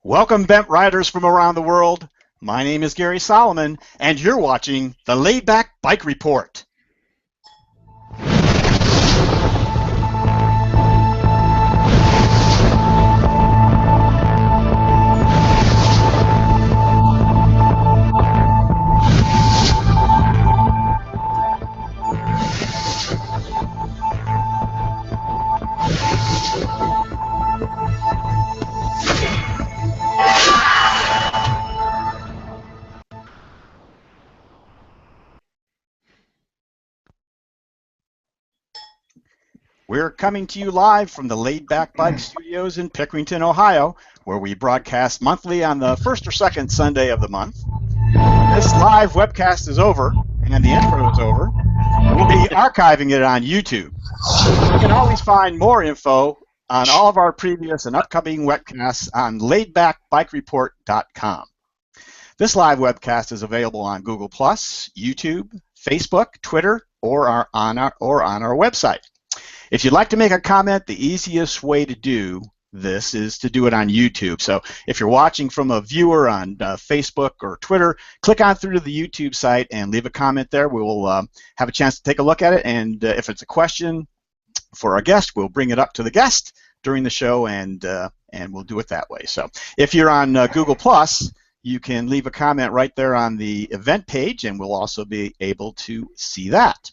Welcome, bent riders from around the world. My name is Gary Solomon, and you're watching the Laidback Bike Report. We're coming to you live from the Laidback Bike Studios in Pickerington, Ohio, where we broadcast monthly on the first or second Sunday of the month. This live webcast is over, and the intro is over. We'll be archiving it on YouTube. You can always find more info on all of our previous and upcoming webcasts on laidbackbikereport.com. This live webcast is available on Google+, YouTube, Facebook, Twitter, or on our website. If you'd like to make a comment, the easiest way to do this is to do it on YouTube. So if you're watching from a viewer on Facebook or Twitter, click on through to the YouTube site and leave a comment there. We will have a chance to take a look at it, and if it's a question for our guest, we'll bring it up to the guest during the show, and we'll do it that way. So if you're on Google+, you can leave a comment right there on the event page, and we'll also be able to see that.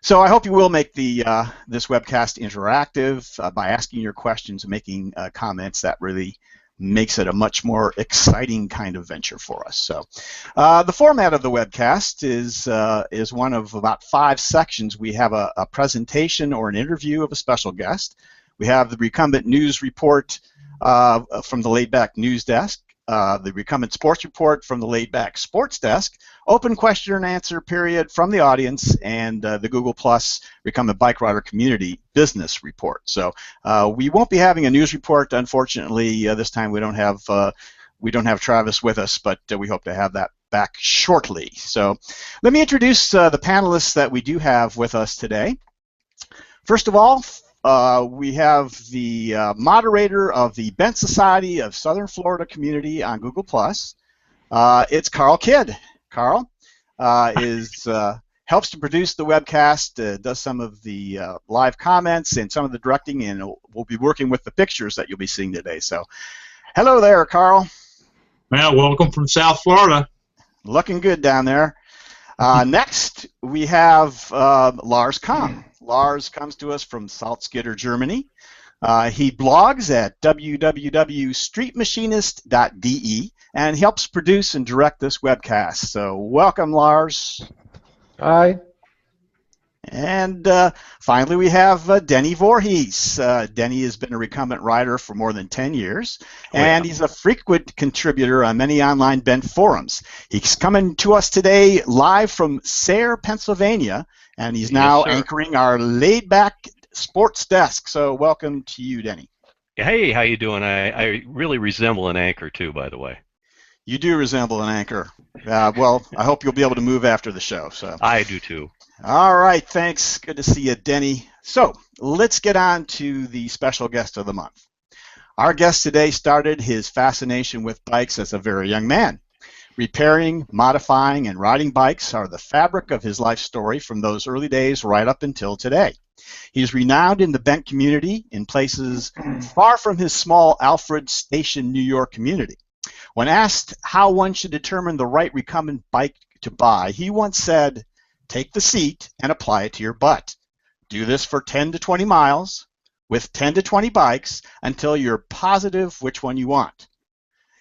So I hope you will make this webcast interactive by asking your questions and making comments. That really makes it a much more exciting kind of venture for us. So the format of the webcast is one of about 5 sections. We have a presentation or an interview of a special guest. We have the Recumbent News Report from the Laidback News Desk, the Recumbent Sports Report from the Laidback Sports Desk, open question and answer period from the audience, and the Google+ Recumbent Bike Rider Community Business Report. So we won't be having a news report, unfortunately. This time we don't have Travis with us, but we hope to have that back shortly. So let me introduce the panelists that we do have with us today. First of all, we have the moderator of the Bent Society of Southern Florida Community on Google+. It's Carl Kidd. Carl helps to produce the webcast, does some of the live comments and some of the directing, and we'll be working with the pictures that you'll be seeing today. So, hello there, Carl. Well, welcome from South Florida. Looking good down there. Next, we have Lars Kamm. Lars comes to us from Salzgitter, Germany. He blogs at www.streetmachinist.de and helps produce and direct this webcast. So welcome, Lars. Hi. And finally, we have Denny Voorhees. Denny has been a recumbent rider for more than 10 years, and he's a frequent contributor on many online bent forums. He's coming to us today live from Sayre, Pennsylvania, and he's now anchoring our Laidback Sports Desk. So welcome to you, Denny. Hey, how you doing? I really resemble an anchor, too, by the way. You do resemble an anchor. Well, I hope you'll be able to move after the show. So I do, too. All right, thanks. Good to see you, Denny. So let's get on to the special guest of the month. Our guest today started his fascination with bikes as a very young man. Repairing, modifying, and riding bikes are the fabric of his life story from those early days right up until today. He's renowned in the bent community in places far from his small Alfred Station, New York community. When asked how one should determine the right recumbent bike to buy, he once said, "Take the seat and apply it to your butt. Do this for 10 to 20 miles with 10 to 20 bikes until you're positive which one you want."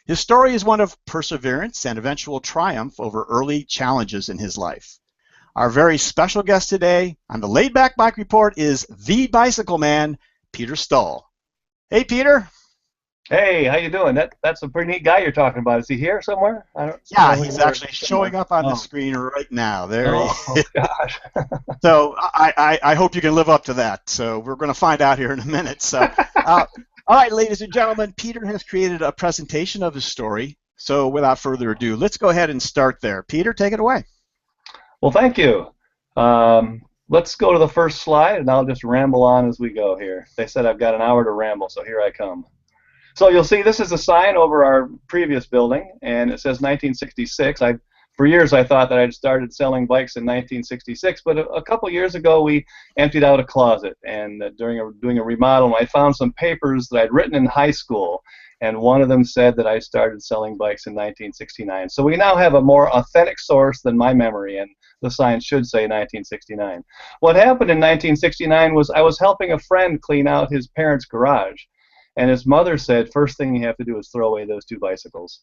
His story is one of perseverance and eventual triumph over early challenges in his life. Our very special guest today on the Laidback Bike Report is the bicycle man, Peter Stull. Hey, Peter. Hey, how you doing? That's a pretty neat guy you're talking about. Is he here somewhere? Yeah, he's actually showing up on the screen right now. There he is. Gosh. So I hope you can live up to that. So we're going to find out here in a minute. So, all right, ladies and gentlemen, Peter has created a presentation of his story. So without further ado, let's go ahead and start there. Peter, take it away. Well, thank you. Let's go to the first slide, and I'll just ramble on as we go here. They said I've got an hour to ramble, so here I come. So you'll see this is a sign over our previous building, and it says 1966. For years I thought that I'd started selling bikes in 1966, but a couple years ago we emptied out a closet, and doing a remodel, I found some papers that I'd written in high school, and one of them said that I started selling bikes in 1969. So we now have a more authentic source than my memory, and the sign should say 1969. What happened in 1969 was I was helping a friend clean out his parents' garage, and his mother said, first thing you have to do is throw away those 2 bicycles.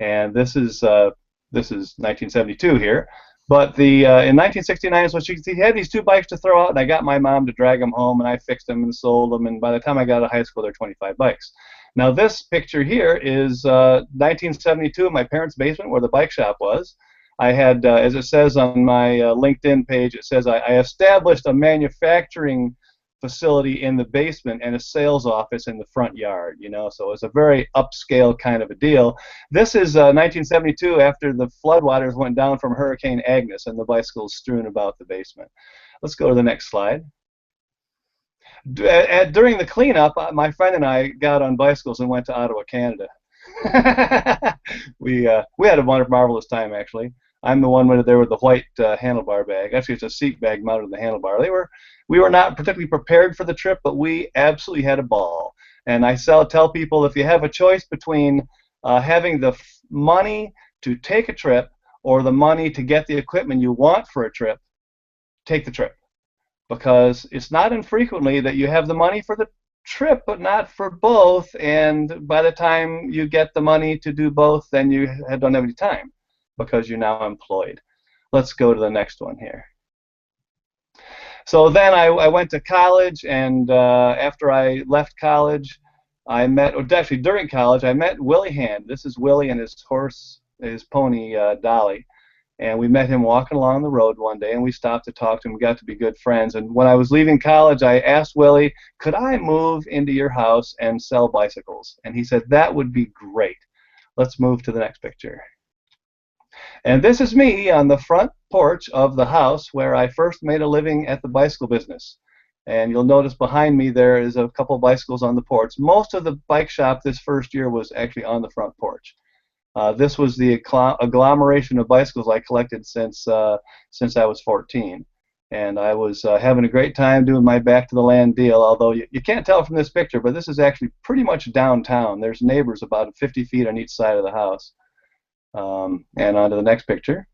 And this is 1972 here. But in 1969, so he had these 2 bikes to throw out, and I got my mom to drag them home, and I fixed them and sold them, and by the time I got out of high school, they're 25 bikes. Now this picture here is 1972 in my parents' basement where the bike shop was. I had, as it says on my LinkedIn page, it says I established a manufacturing facility in the basement and a sales office in the front yard, you know, so it's a very upscale kind of a deal. This is 1972 after the floodwaters went down from Hurricane Agnes and the bicycles strewn about the basement. Let's go to the next slide. During the cleanup, my friend and I got on bicycles and went to Ottawa, Canada. we had a marvelous time, actually. I'm the one there with the white handlebar bag. Actually, it's a seat bag mounted on the handlebar. We were not particularly prepared for the trip, but we absolutely had a ball. And I tell people, if you have a choice between having the money to take a trip or the money to get the equipment you want for a trip, take the trip. Because it's not infrequently that you have the money for the trip, but not for both. And by the time you get the money to do both, then you don't have any time because you're now employed. Let's go to the next one here. So then I went to college, and after I left college, actually during college, I met Willie Hand. This is Willie and his pony, Dolly. And we met him walking along the road one day, and we stopped to talk to him. We got to be good friends. And when I was leaving college, I asked Willie, could I move into your house and sell bicycles? And he said, that would be great. Let's move to the next picture. And this is me on the front porch of the house where I first made a living at the bicycle business. And you'll notice behind me there is a couple bicycles on the porch. Most of the bike shop this first year was actually on the front porch. This was the agglomeration of bicycles I collected since I was 14. And I was having a great time doing my back to the land deal, although you can't tell from this picture, but this is actually pretty much downtown. There's neighbors about 50 feet on each side of the house. And on to the next picture.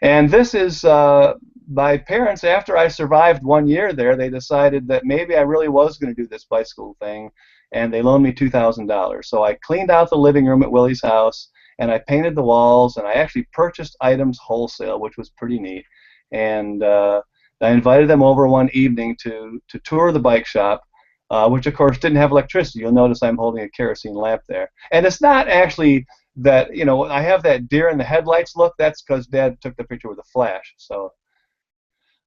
And this is my parents. After I survived 1 year there, they decided that maybe I really was going to do this bicycle thing, and they loaned me $2,000. So I cleaned out the living room at Willie's house, and I painted the walls, and I actually purchased items wholesale, which was pretty neat. And I invited them over one evening to tour the bike shop, which of course didn't have electricity. You'll notice I'm holding a kerosene lamp there. And it's not actually that, you know, I have that deer in the headlights look. That's because Dad took the picture with a flash. So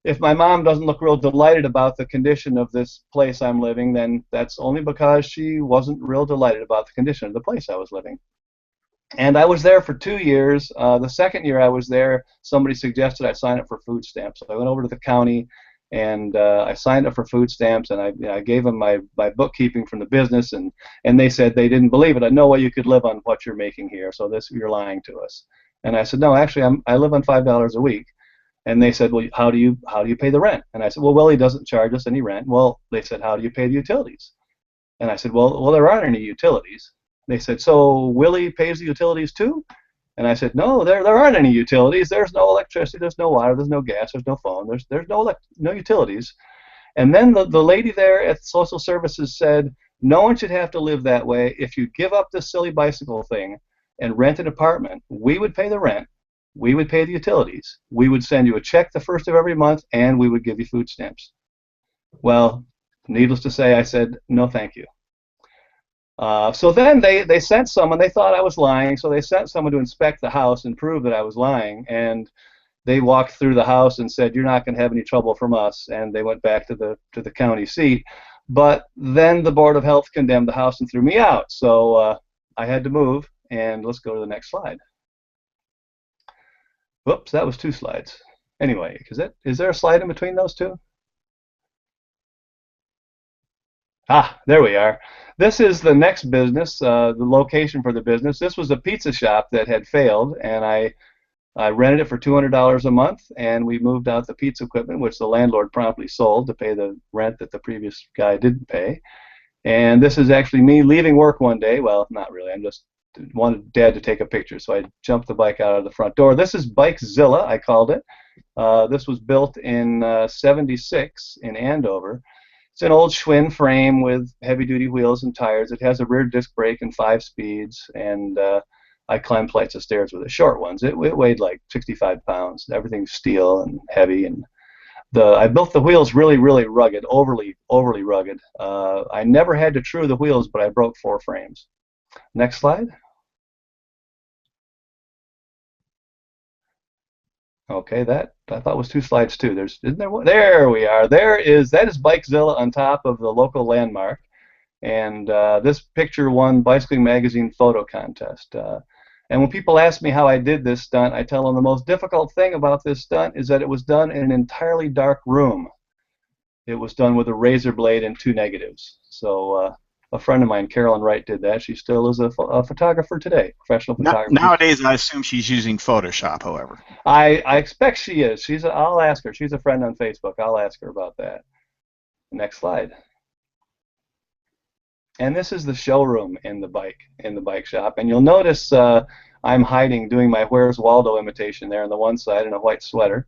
if my mom doesn't look real delighted about the condition of this place I'm living, then that's only because she wasn't real delighted about the condition of the place I was living. And I was there for 2 years. The second year I was there, somebody suggested I sign up for food stamps. So I went over to the county, and I signed up for food stamps, and I gave them my bookkeeping from the business, and they said they didn't believe it. No way you could live on what you're making here, so you're lying to us. And I said, no, actually, I live on $5 a week. And they said, well, how do you pay the rent? And I said, well, Willie doesn't charge us any rent. Well, they said, how do you pay the utilities? And I said, well, there aren't any utilities. They said, so Willie pays the utilities too? And I said, no, there aren't any utilities. There's no electricity, there's no water, there's no gas, there's no phone, there's no utilities. And then the lady there at Social Services said, no one should have to live that way. If you give up this silly bicycle thing and rent an apartment, we would pay the rent, we would pay the utilities, we would send you a check the first of every month, and we would give you food stamps. Well, needless to say, I said, no thank you. So then they sent someone. They thought I was lying, so they sent someone to inspect the house and prove that I was lying. And they walked through the house and said, "You're not going to have any trouble from us." And they went back to the county seat. But then the Board of Health condemned the house and threw me out. So I had to move. And let's go to the next slide. Whoops, that was 2 slides. Anyway, is there a slide in between those two? Ah, there we are. This is the next business, the location for the business. This was a pizza shop that had failed, and I rented it for $200 a month, and we moved out the pizza equipment, which the landlord promptly sold to pay the rent that the previous guy didn't pay. And this is actually me leaving work one day. Well, not really. I just wanted Dad to take a picture, so I jumped the bike out of the front door. This is Bikezilla, I called it. This was built in '76 in Andover. It's an old Schwinn frame with heavy-duty wheels and tires. It has a rear disc brake and 5 speeds, and I climbed flights of stairs with it, short ones. It weighed like 65 pounds. Everything's steel and heavy, and I built the wheels really, really rugged, overly rugged. I never had to true the wheels, but I broke 4 frames. Next slide. Okay, that I thought was 2 slides too. Isn't there one? There we are. That is Bikezilla on top of the local landmark, and this picture won Bicycling Magazine photo contest. And when people ask me how I did this stunt, I tell them the most difficult thing about this stunt is that it was done in an entirely dark room. It was done with a razor blade and 2 negatives. So a friend of mine, Carolyn Wright, did that. She still is a photographer today, professional photographer. Nowadays, I assume she's using Photoshop, however. I expect she is. I'll ask her. She's a friend on Facebook. I'll ask her about that. Next slide. And this is the showroom in the bike shop. And you'll notice I'm hiding, doing my Where's Waldo imitation there on the one side in a white sweater.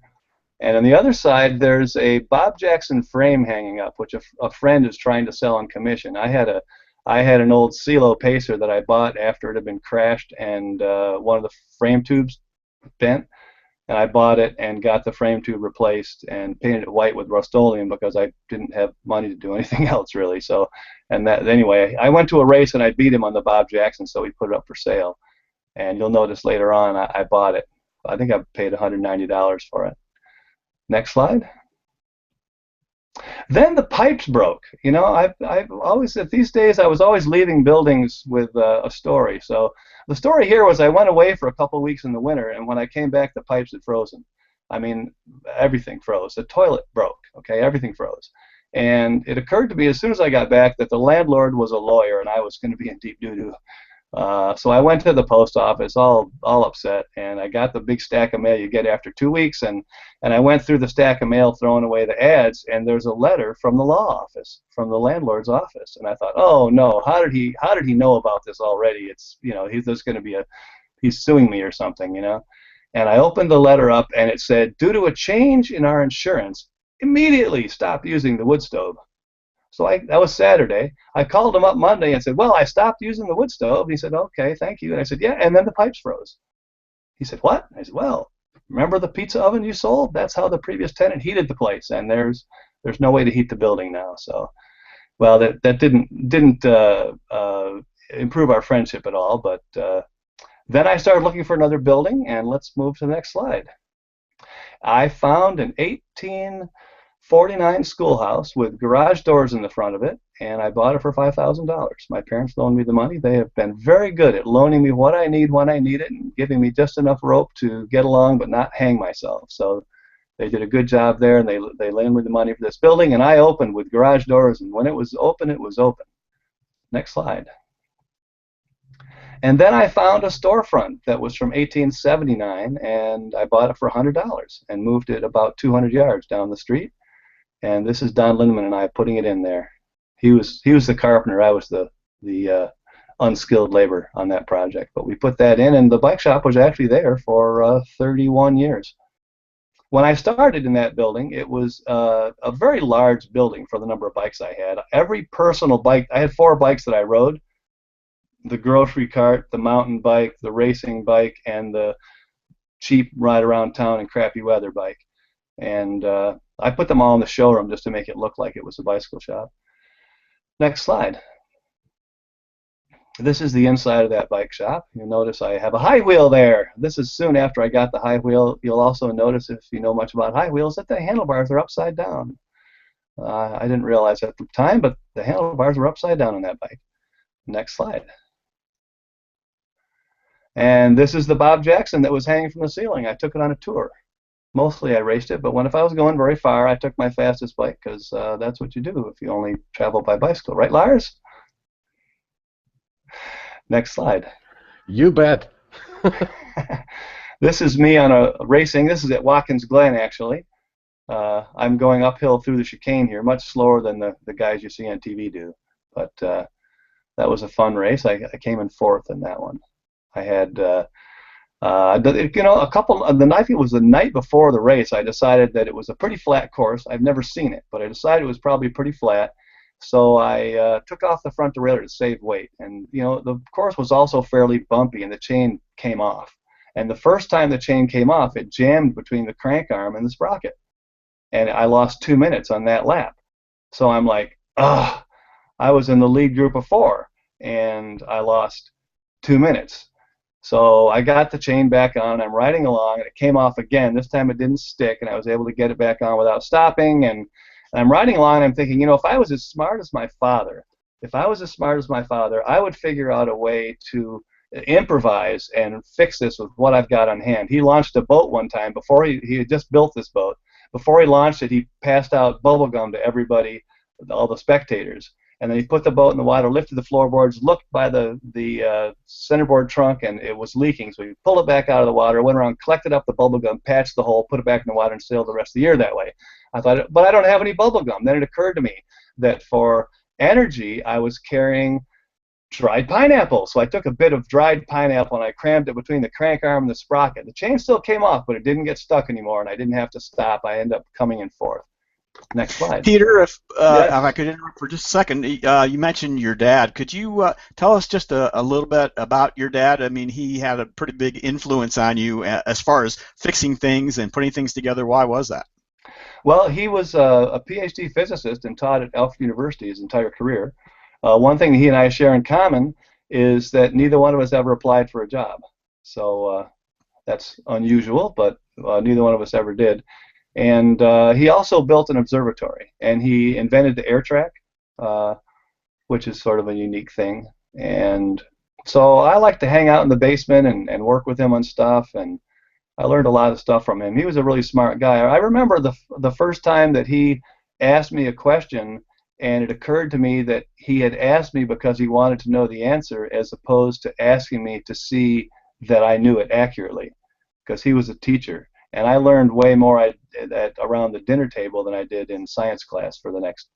And on the other side, there's a Bob Jackson frame hanging up, which a friend is trying to sell on commission. I had an old CeeLo Pacer that I bought after it had been crashed, and one of the frame tubes bent. And I bought it and got the frame tube replaced and painted it white with Rust-Oleum because I didn't have money to do anything else really. So, and that anyway, I went to a race and I beat him on the Bob Jackson, so he put it up for sale. And you'll notice later on I bought it. I think I paid $190 for it. Next slide. Then the pipes broke. You know, I've always, these days I was always leaving buildings with a story. So the story here was I went away for a couple of weeks in the winter, and when I came back, the pipes had frozen. I mean, everything froze. The toilet broke. Okay, everything froze. And it occurred to me as soon as I got back that the landlord was a lawyer, and I was going to be in deep doo-doo. So I went to the post office all upset, and I got the big stack of mail you get after 2 weeks, and I went through the stack of mail throwing away the ads, and there's a letter from the law office, from the landlord's office, and I thought, oh no, how did he know about this already? It's, you know, he's suing me or something, you know. And I opened the letter up, and it said, due to a change in our insurance, immediately stop using the wood stove. So that was Saturday. I called him up Monday and said, well, I stopped using the wood stove. And he said, okay, thank you. And I said, yeah, and then the pipes froze. He said, what? I said, well, remember the pizza oven you sold? That's how the previous tenant heated the place, and there's no way to heat the building now. So, well, that didn't improve our friendship at all. But then I started looking for another building, and let's move to the next slide. I found an 1849 schoolhouse with garage doors in the front of it, and I bought it for $5,000. My parents loaned me the money. They have been very good at loaning me what I need when I need it and giving me just enough rope to get along but not hang myself. So they did a good job there, and they loaned me the money for this building, and I opened with garage doors, and when it was open, it was open. Next slide. And then I found a storefront that was from 1879, and I bought it for $100 and moved it about 200 yards down the street. And this is Don Lindeman and I putting it in there. He was the carpenter. I was the unskilled labor on that project. But we put that in, and the bike shop was actually there for 31 years. When I started in that building, it was a very large building for the number of bikes I had. Every personal bike, I had 4 bikes that I rode: the grocery cart, the mountain bike, the racing bike, and the cheap ride around town and crappy weather bike. And I put them all in the showroom just to make it look like it was a bicycle shop. Next slide. This is the inside of that bike shop. You'll notice I have a high wheel there. This is soon after I got the high wheel. You'll also notice, if you know much about high wheels, that the handlebars are upside down. I didn't realize at the time, but the handlebars were upside down on that bike. Next slide. And this is the Bob Jackson that was hanging from the ceiling. I took it on a tour. Mostly I raced it, but if I was going very far, I took my fastest bike because that's what you do if you only travel by bicycle, right, Lars? Next slide. You bet. This is me on a racing. This is at Watkins Glen, actually. I'm going uphill through the chicane here, much slower than the guys you see on TV do. But that was a fun race. I came in fourth in that one. I had, a couple. The night, it was the night before the race. I decided that it was a pretty flat course. I've never seen it, but I decided it was probably pretty flat. So I took off the front derailleur to save weight, and the course was also fairly bumpy, and the chain came off. And the first time the chain came off, it jammed between the crank arm and the sprocket, and I lost 2 minutes on that lap. So I'm like, ugh. I was in the lead group of 4, and I lost 2 minutes. So I got the chain back on. I'm riding along, and it came off again. This time it didn't stick, and I was able to get it back on without stopping. And I'm riding along, and I'm thinking, if I was as smart as my father, I would figure out a way to improvise and fix this with what I've got on hand. He launched a boat one time before he had just built this boat. Before he launched it, he passed out bubble gum to everybody, all the spectators. And then he put the boat in the water, lifted the floorboards, looked by the centerboard trunk, and it was leaking. So he pulled it back out of the water, went around, collected up the bubble gum, patched the hole, put it back in the water, and sailed the rest of the year that way. I thought, but I don't have any bubble gum. Then it occurred to me that for energy, I was carrying dried pineapple. So I took a bit of dried pineapple and I crammed it between the crank arm and the sprocket. The chain still came off, but it didn't get stuck anymore, and I didn't have to stop. I ended up coming in fourth. Next slide. Peter, if Yes. I could interrupt for just a second, you mentioned your dad. Could you tell us just a little bit about your dad? I mean, he had a pretty big influence on you as far as fixing things and putting things together. Why was that? Well, he was a PhD physicist and taught at Alfred University his entire career. One thing that he and I share in common is that neither one of us ever applied for a job. So that's unusual, but neither one of us ever did. And he also built an observatory, and he invented the air track, which is sort of a unique thing. And so I like to hang out in the basement and work with him on stuff, and I learned a lot of stuff from him. He was a really smart guy. I remember the first time that he asked me a question, and it occurred to me that he had asked me because he wanted to know the answer, as opposed to asking me to see that I knew it accurately, because he was a teacher. And I learned way more around the dinner table than I did in science class for the next,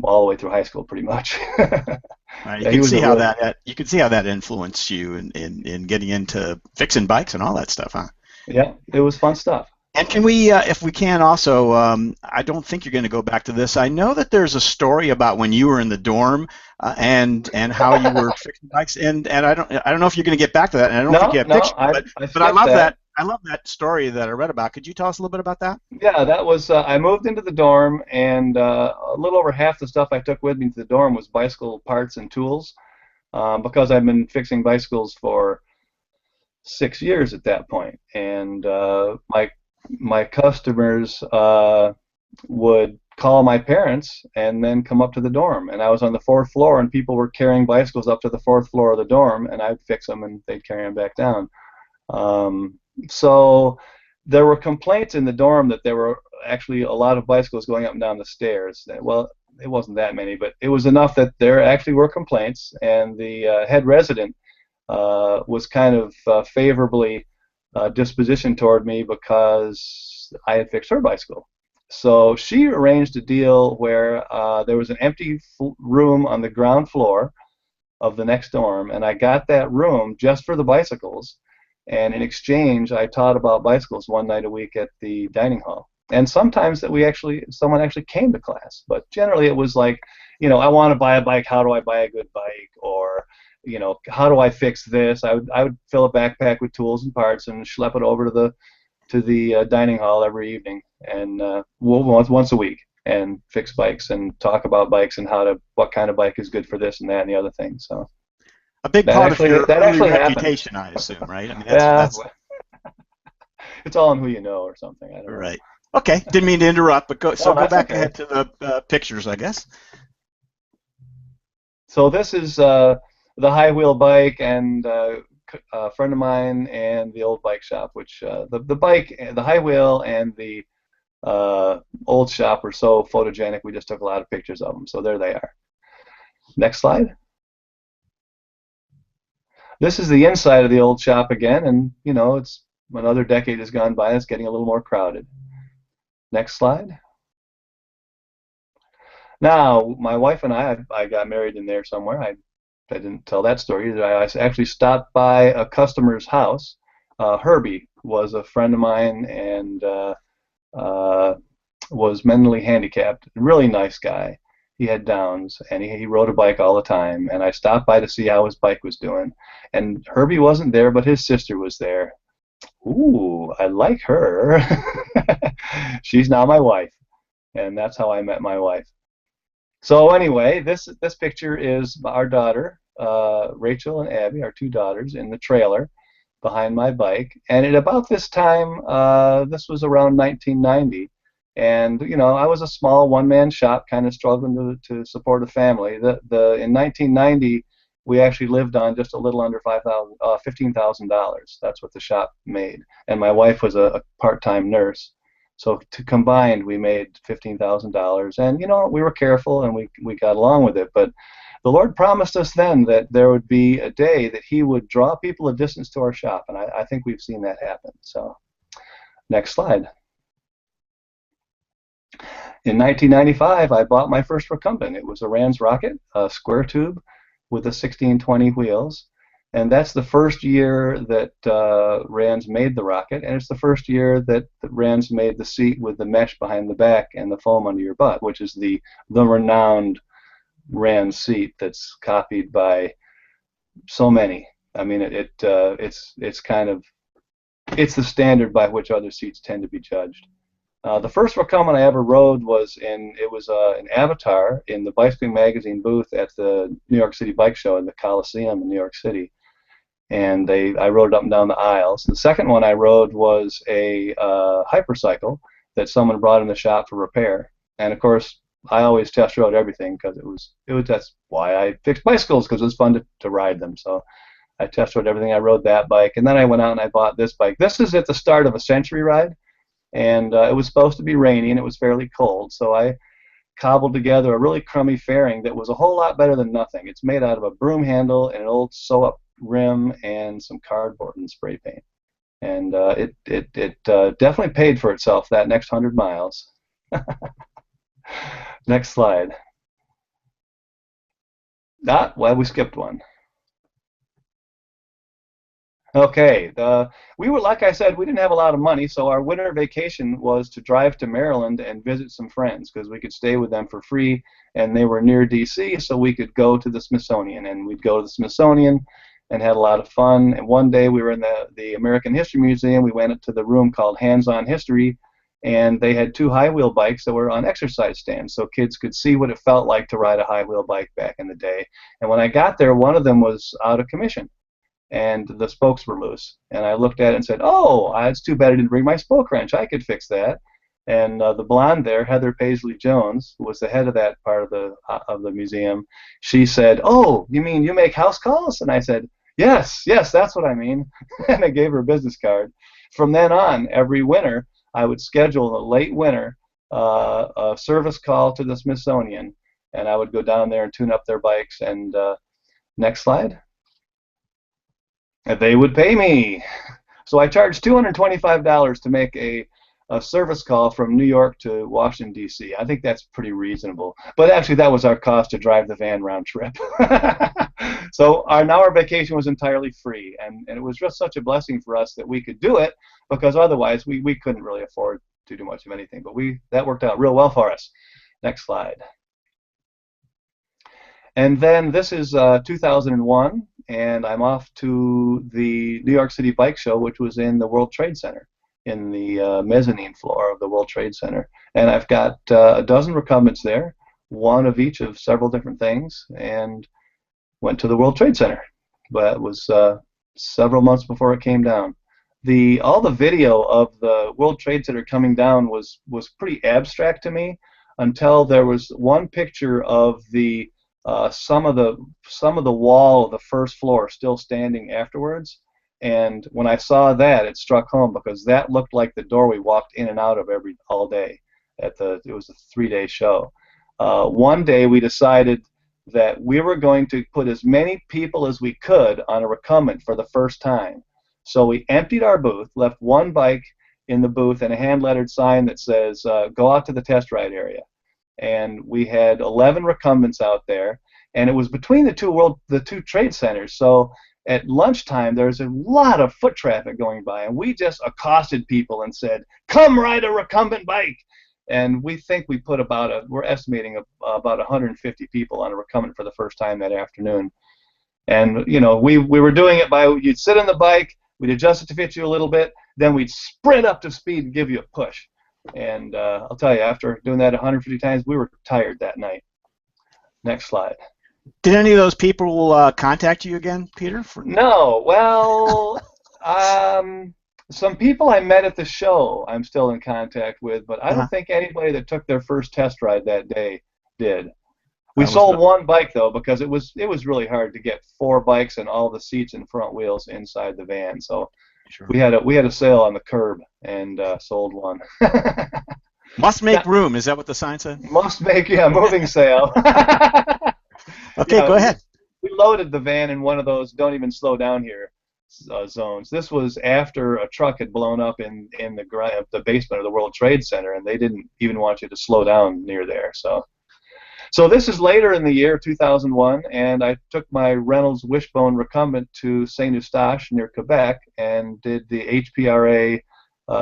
all the way through high school, pretty much. You can see how that influenced you in getting into fixing bikes and all that stuff, huh? Yeah, it was fun stuff. And can we, if we can also, I don't think you're going to go back to this. I know that there's a story about when you were in the dorm and how you were fixing bikes, and I don't know if you're going to get back to that. And I don't think you have pictures, but I love that. I love that story that I read about. Could you tell us a little bit about that? Yeah, that was, I moved into the dorm, and a little over half the stuff I took with me to the dorm was bicycle parts and tools, because I've been fixing bicycles for 6 years at that point. And my customers would call my parents and then come up to the dorm. And I was on the 4th floor, and people were carrying bicycles up to the 4th floor of the dorm, and I'd fix them, and they'd carry them back down. So there were complaints in the dorm that there were actually a lot of bicycles going up and down the stairs. Well, it wasn't that many, but it was enough that there actually were complaints, and the head resident was kind of favorably dispositioned toward me because I had fixed her bicycle. So she arranged a deal where there was an empty room on the ground floor of the next dorm, and I got that room just for the bicycles. And in exchange, I taught about bicycles one night a week at the dining hall. And sometimes someone actually came to class, but generally it was like, I want to buy a bike. How do I buy a good bike? Or, how do I fix this? I would fill a backpack with tools and parts and schlep it over to the dining hall every evening, and once a week, and fix bikes and talk about bikes and what kind of bike is good for this and that and the other thing. So. A big part of your reputation, I assume, right? I mean, that's it's all in who you know or something. I don't know. Right. Okay. Didn't mean to interrupt, but go back ahead to the pictures, I guess. So this is the high wheel bike, and a friend of mine and the old bike shop, which the bike, the high wheel, and the old shop were so photogenic. We just took a lot of pictures of them. So there they are. Next slide. This is the inside of the old shop again, and you know, it's another decade has gone by. It's getting a little more crowded. Next slide. Now, my wife and I got married in there somewhere. I didn't tell that story either. I actually stopped by a customer's house. Herbie was a friend of mine and was mentally handicapped. Really nice guy. He had Downs, and he rode a bike all the time. And I stopped by to see how his bike was doing. And Herbie wasn't there, but his sister was there. Ooh, I like her. She's now my wife, and that's how I met my wife. So anyway, this picture is our daughter, Rachel and Abby, our two daughters, in the trailer behind my bike. And at about this time, this was around 1990, and you know, I was a small one-man shop, kind of struggling to support a family. In 1990, we actually lived on just a little under $15,000. That's what the shop made, and my wife was a part-time nurse. So combined, we made $15,000, and you know, we were careful and we got along with it. But the Lord promised us then that there would be a day that He would draw people a distance to our shop, and I think we've seen that happen. So, next slide. In 1995, I bought my first Recumbent. It was a Rans Rocket, a square tube with the 1620 wheels. And that's the first year that Rans made the rocket, and it's the first year that Rans made the seat with the mesh behind the back and the foam under your butt, which is the renowned Rans seat that's copied by so many. I mean, it's kind of, it's the standard by which other seats tend to be judged. The first Recumbent I ever rode was an Avatar in the Bicycling Magazine booth at the New York City Bike Show in the Coliseum in New York City. And I rode up and down the aisles. The second one I rode was a hypercycle that someone brought in the shop for repair. And of course, I always test rode everything because that's why I fixed bicycles, because it was fun to ride them. So I test rode everything. I rode that bike, and then I went out and I bought this bike. This is at the start of a century ride, and it was supposed to be rainy and it was fairly cold. So I cobbled together a really crummy fairing that was a whole lot better than nothing. It's made out of a broom handle and an old sew-up rim and some cardboard and spray paint, and it definitely paid for itself that next 100 miles. Next slide. Well, we skipped one. Okay, we were, like I said, we didn't have a lot of money, so our winter vacation was to drive to Maryland and visit some friends, because we could stay with them for free, and they were near DC, so we could go to the Smithsonian, and we'd go to the Smithsonian and had a lot of fun. And one day we were in the American History Museum. We went to the room called Hands-On History, and they had two high-wheel bikes that were on exercise stands, so kids could see what it felt like to ride a high-wheel bike back in the day. And when I got there, one of them was out of commission, and the spokes were loose. And I looked at it and said, "Oh, it's too bad I didn't bring my spoke wrench. I could fix that." And the blonde there, Heather Paisley Jones, who was the head of that part of the museum, she said, "Oh, you mean you make house calls?" And I said, Yes, that's what I mean." And I gave her a business card. From then on, every winter, I would schedule in the late winter a service call to the Smithsonian, and I would go down there and tune up their bikes. And next slide. And they would pay me. So I charged $225 to make a service call from New York to Washington, D.C. I think that's pretty reasonable. But actually, that was our cost to drive the van round trip. So now our vacation was entirely free, and it was just such a blessing for us that we could do it, because otherwise we couldn't really afford to do much of anything. But that worked out real well for us. Next slide. And then this is 2001, and I'm off to the New York City Bike Show, which was in the World Trade Center, in the mezzanine floor of the World Trade Center. And I've got a dozen recumbents there, one of each of several different things, and went to the World Trade Center. But it was several months before it came down. All the video of the World Trade Center coming down was pretty abstract to me, until there was one picture of the some of the wall of the first floor still standing afterwards. And when I saw that, it struck home because that looked like the door we walked in and out of all day. It was a 3-day show. One day we decided that we were going to put as many people as we could on a recumbent for the first time. So we emptied our booth, left one bike in the booth and a hand-lettered sign that says, go out to the test ride area. And we had 11 recumbents out there, and it was between the two trade centers. So at lunchtime, there was a lot of foot traffic going by, and we just accosted people and said, come ride a recumbent bike. And we think we put we're estimating about 150 people on a recumbent for the first time that afternoon. And, you know, we were doing it by, you'd sit on the bike, we'd adjust it to fit you a little bit, then we'd sprint up to speed and give you a push. And I'll tell you, after doing that 150 times, we were tired that night. Next slide. Did any of those people contact you again, Peter? No. Well, some people I met at the show I'm still in contact with, but I don't think anybody that took their first test ride that day did. We sold one bike, though, because it was really hard to get 4 bikes and all the seats and front wheels inside the van. So sure. we had a sale on the curb and sold one. Must make room. Is that what the sign said? Must make, moving sale. Okay, go ahead. We loaded the van in one of those don't even slow down here zones. This was after a truck had blown up in the basement of the World Trade Center, and they didn't even want you to slow down near there. So this is later in the year, 2001, and I took my Reynolds Wishbone recumbent to Saint Eustache near Quebec and did the HPRA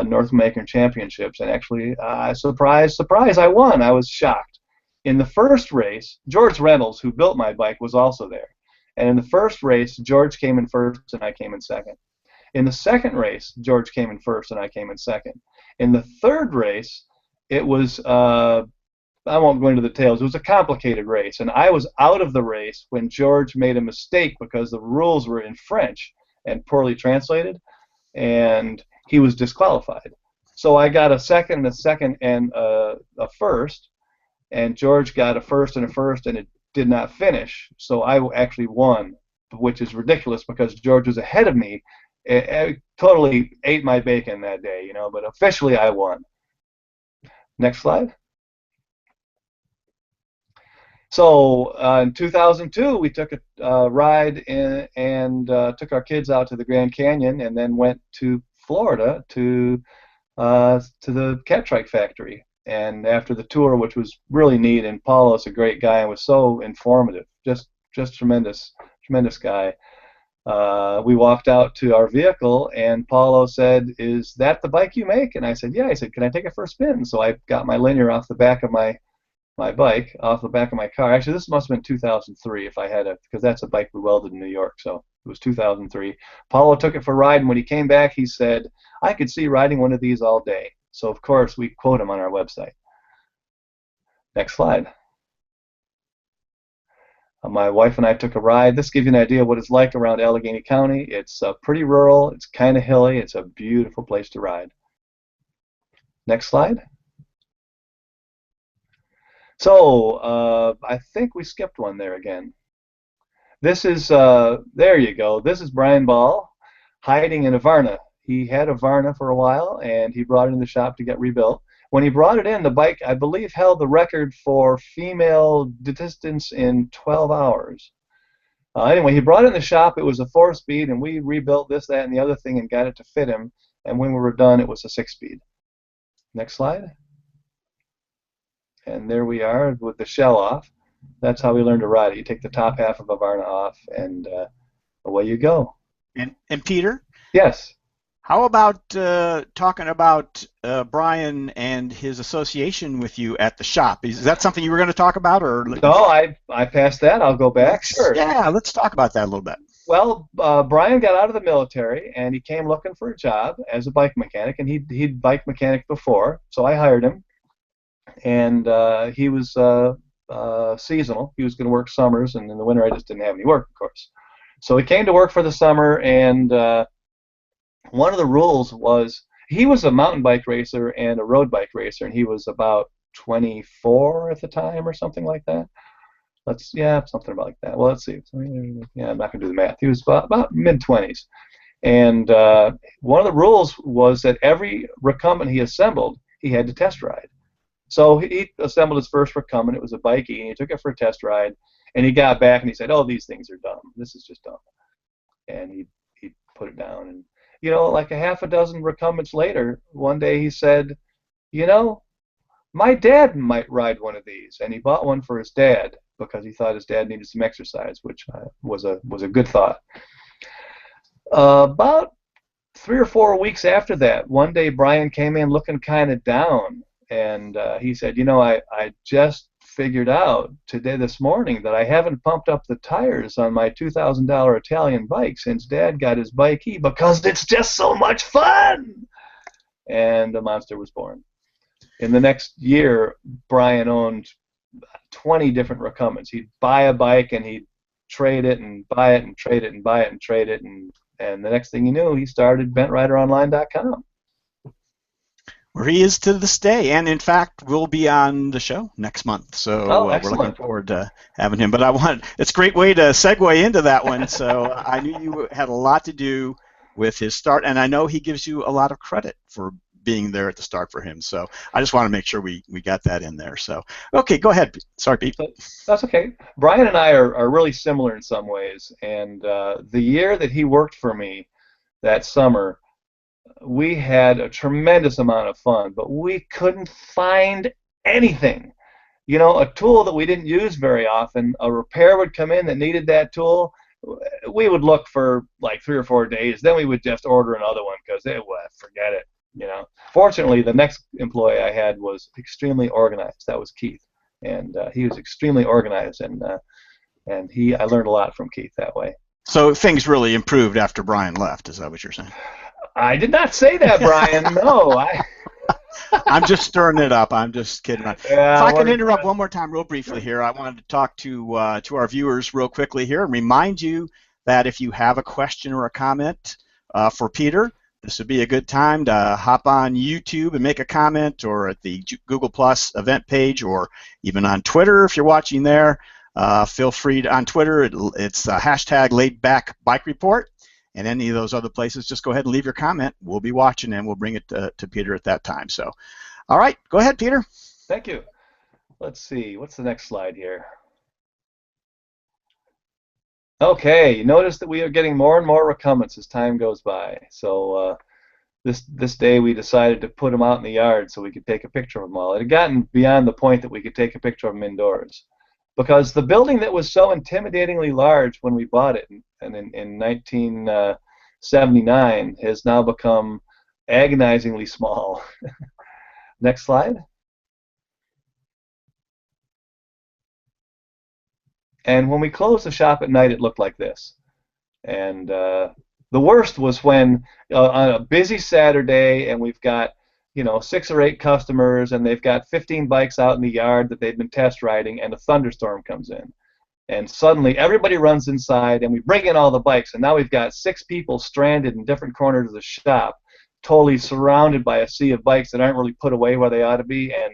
North American Championships. And actually, surprise, surprise, I won. I was shocked. In the first race, George Reynolds, who built my bike, was also there. And in the first race, George came in first and I came in second. In the second race, George came in first and I came in second. In the third race, it was, I won't go into the details, it was a complicated race. And I was out of the race when George made a mistake because the rules were in French and poorly translated, and he was disqualified. So I got a second and a first, and George got a first, and it did not finish. So I actually won, which is ridiculous because George was ahead of me. It totally ate my bacon that day, but officially I won. Next slide. So in 2002, we took a ride and took our kids out to the Grand Canyon, and then went to Florida to the cat trike factory. And after the tour, which was really neat, and Paulo's a great guy and was so informative, just tremendous guy. We walked out to our vehicle, and Paulo said, "Is that the bike you make?" And I said, "Yeah." He said, "Can I take it for a spin?" So I got my linear off the back of my bike, off the back of my car. Actually, this must have been 2003 if I had it, because that's a bike we welded in New York. So it was 2003. Paulo took it for a ride, and when he came back, he said, "I could see riding one of these all day." So, of course, we quote him on our website. Next slide. My wife and I took a ride. This gives you an idea of what it's like around Allegheny County. It's pretty rural. It's kind of hilly. It's a beautiful place to ride. Next slide. So, I think we skipped one there again. This is, there you go. This is Brian Ball hiding in a Varna. He had a Varna for a while, and he brought it in the shop to get rebuilt. When he brought it in, the bike, I believe, held the record for female distance in 12 hours. Anyway, he brought it in the shop. It was a 4-speed, and we rebuilt this, that, and the other thing and got it to fit him. And when we were done, it was a 6-speed. Next slide. And there we are with the shell off. That's how we learned to ride it. You take the top half of a Varna off, and away you go. And Peter? Yes. How about talking about Brian and his association with you at the shop? Is that something you were going to talk about, or? No, I passed that. I'll go back. Sure. Yeah, let's talk about that a little bit. Well, Brian got out of the military, and he came looking for a job as a bike mechanic, and he'd bike mechanic before, so I hired him. And he was seasonal. He was going to work summers, and in the winter I just didn't have any work, of course. So he came to work for the summer, and one of the rules was he was a mountain bike racer and a road bike racer, and he was about 24 at the time or something like that. something about like that. Well, let's see. Yeah, I'm not gonna do the math. He was about mid-20s, and one of the rules was that every recumbent he assembled, he had to test ride. So he assembled his first recumbent. It was a Bikey, and he took it for a test ride, and he got back and he said, "Oh, these things are dumb. This is just dumb." And he put it down, and like a half a dozen recumbents later, one day he said, my dad might ride one of these, and he bought one for his dad because he thought his dad needed some exercise, which was a good thought. About 3 or 4 weeks after that, one day Brian came in looking kind of down, and he said, I just figured out this morning that I haven't pumped up the tires on my $2,000 Italian bike since Dad got his Bikey because it's just so much fun. And the monster was born. In the next year, Brian owned 20 different recumbents. He'd buy a bike and he'd trade it and buy it and trade it and buy it and trade it, and the next thing you knew, he started BentRiderOnline.com. Where he is to this day, and in fact will be on the show next month. So we're looking forward to having him. But it's a great way to segue into that one. So I knew you had a lot to do with his start, and I know he gives you a lot of credit for being there at the start for him. So I just want to make sure we got that in there. So okay, go ahead. Sorry, Pete. That's okay. Brian and I are really similar in some ways, and the year that he worked for me that summer, we had a tremendous amount of fun, but we couldn't find anything. A tool that we didn't use very often, a repair would come in that needed that tool, we would look for like 3 or 4 days, then we would just order another one because forget it. Fortunately, the next employee I had was extremely organized. That was Keith, and he was extremely organized, and I learned a lot from Keith that way. So things really improved after Brian left. Is that what you're saying? I did not say that, Brian. No, I'm just stirring it up. I'm just kidding. If I can interrupt one more time real briefly here, I wanted to talk to our viewers real quickly here and remind you that if you have a question or a comment for Peter, this would be a good time to hop on YouTube and make a comment, or at the Google Plus event page, or even on Twitter if you're watching there. Feel free to, on Twitter, it's hashtag Laidback Bike Report, and any of those other places, just go ahead and leave your comment. We'll be watching, and we'll bring it to Peter at that time. So, all right, go ahead, Peter. Thank you. Let's see, what's the next slide here? Okay, you notice that we are getting more and more recumbents as time goes by. So this day we decided to put them out in the yard so we could take a picture of them all. It had gotten beyond the point that we could take a picture of them indoors, because the building that was so intimidatingly large when we bought it in 1979 has now become agonizingly small. Next slide. And when we closed the shop at night, it looked like this. And the worst was when on a busy Saturday, and we've got 6 or 8 customers, and they've got 15 bikes out in the yard that they've been test riding, and a thunderstorm comes in. And suddenly everybody runs inside, and we bring in all the bikes, and now we've got 6 people stranded in different corners of the shop, totally surrounded by a sea of bikes that aren't really put away where they ought to be, and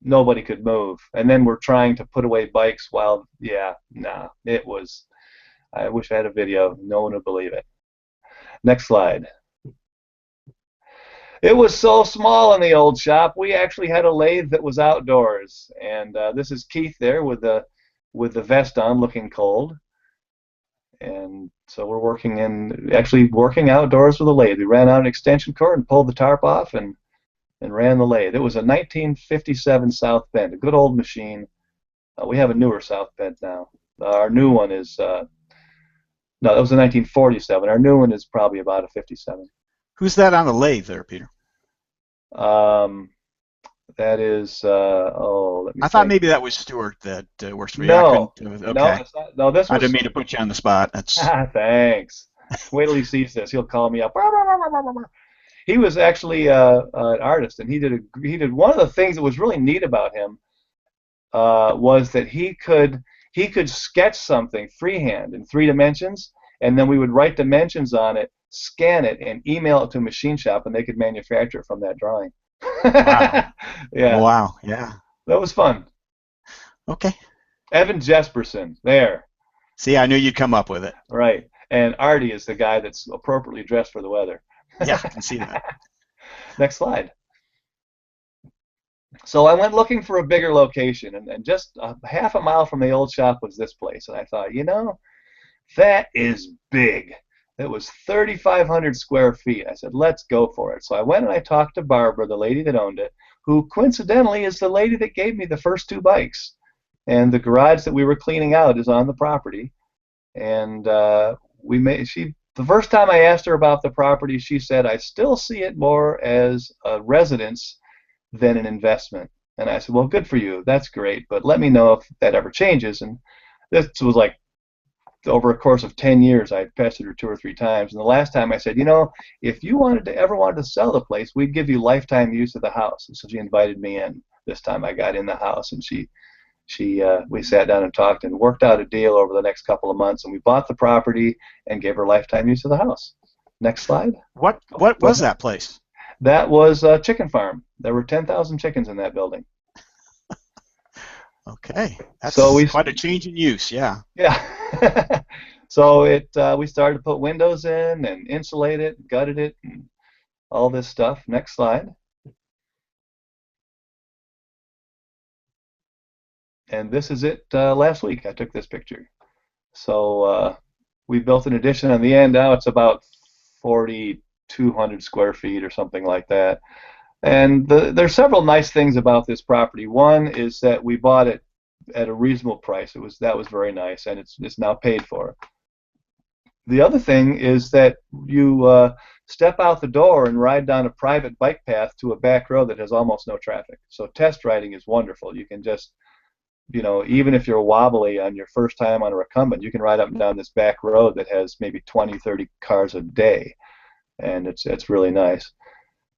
nobody could move. And then we're trying to put away bikes while, it was, I wish I had a video. No one would believe it. Next slide. It was so small in the old shop, we actually had a lathe that was outdoors. And this is Keith there with the vest on, looking cold. And so we're actually working outdoors with a lathe. We ran out an extension cord and pulled the tarp off and ran the lathe. It was a 1957 South Bend, a good old machine. We have a newer South Bend now. Our new one is, no, that was a 1947. Our new one is probably about a 57. Who's that on the lathe there, Peter? That is, let me I thought maybe that was Stuart that works for you. No, okay. No, it's not, no, this was... I didn't mean to put you on the spot. That's... Thanks. Wait till he sees this. He'll call me up. He was actually an artist, and he did one of the things that was really neat about him was that he could sketch something freehand in 3 dimensions, and then we would write dimensions on it, scan it, and email it to a machine shop, and they could manufacture it from that drawing. Wow. Yeah. Wow. Yeah. That was fun. Okay. Evan Jesperson, there. See, I knew you'd come up with it. Right. And Artie is the guy that's appropriately dressed for the weather. Yeah, I can see that. Next slide. So I went looking for a bigger location, and just half a mile from the old shop was this place. And I thought, you know, that is big. It was 3,500 square feet. I said, let's go for it. So I went and I talked to Barbara, the lady that owned it, who coincidentally is the lady that gave me the first 2 bikes. And the garage that we were cleaning out is on the property. And the first time I asked her about the property, she said, I still see it more as a residence than an investment. And I said, well, good for you. That's great. But let me know if that ever changes. And this was like over a course of 10 years, I pestered her 2 or 3 times. And the last time I said, you know, if you ever wanted to sell the place, we'd give you lifetime use of the house. And so she invited me in. This time I got in the house, and we sat down and talked and worked out a deal over the next couple of months, and we bought the property and gave her lifetime use of the house. Next slide. What was that place? That was a chicken farm. There were 10,000 chickens in that building. Okay, that's so quite a change in use, yeah. Yeah. So we started to put windows in and insulate it, gutted it, and all this stuff. Next slide. And this is it. Last week I took this picture. So we built an addition on the end. Now it's about 4,200 square feet or something like that. And there's several nice things about this property. One is that we bought it at a reasonable price. That was very nice, and it's now paid for. The other thing is that you step out the door and ride down a private bike path to a back road that has almost no traffic. So test riding is wonderful. You can just, you know, even if you're wobbly on your first time on a Recumbent, you can ride up and down this back road that has maybe 20, 30 cars a day, and it's really nice.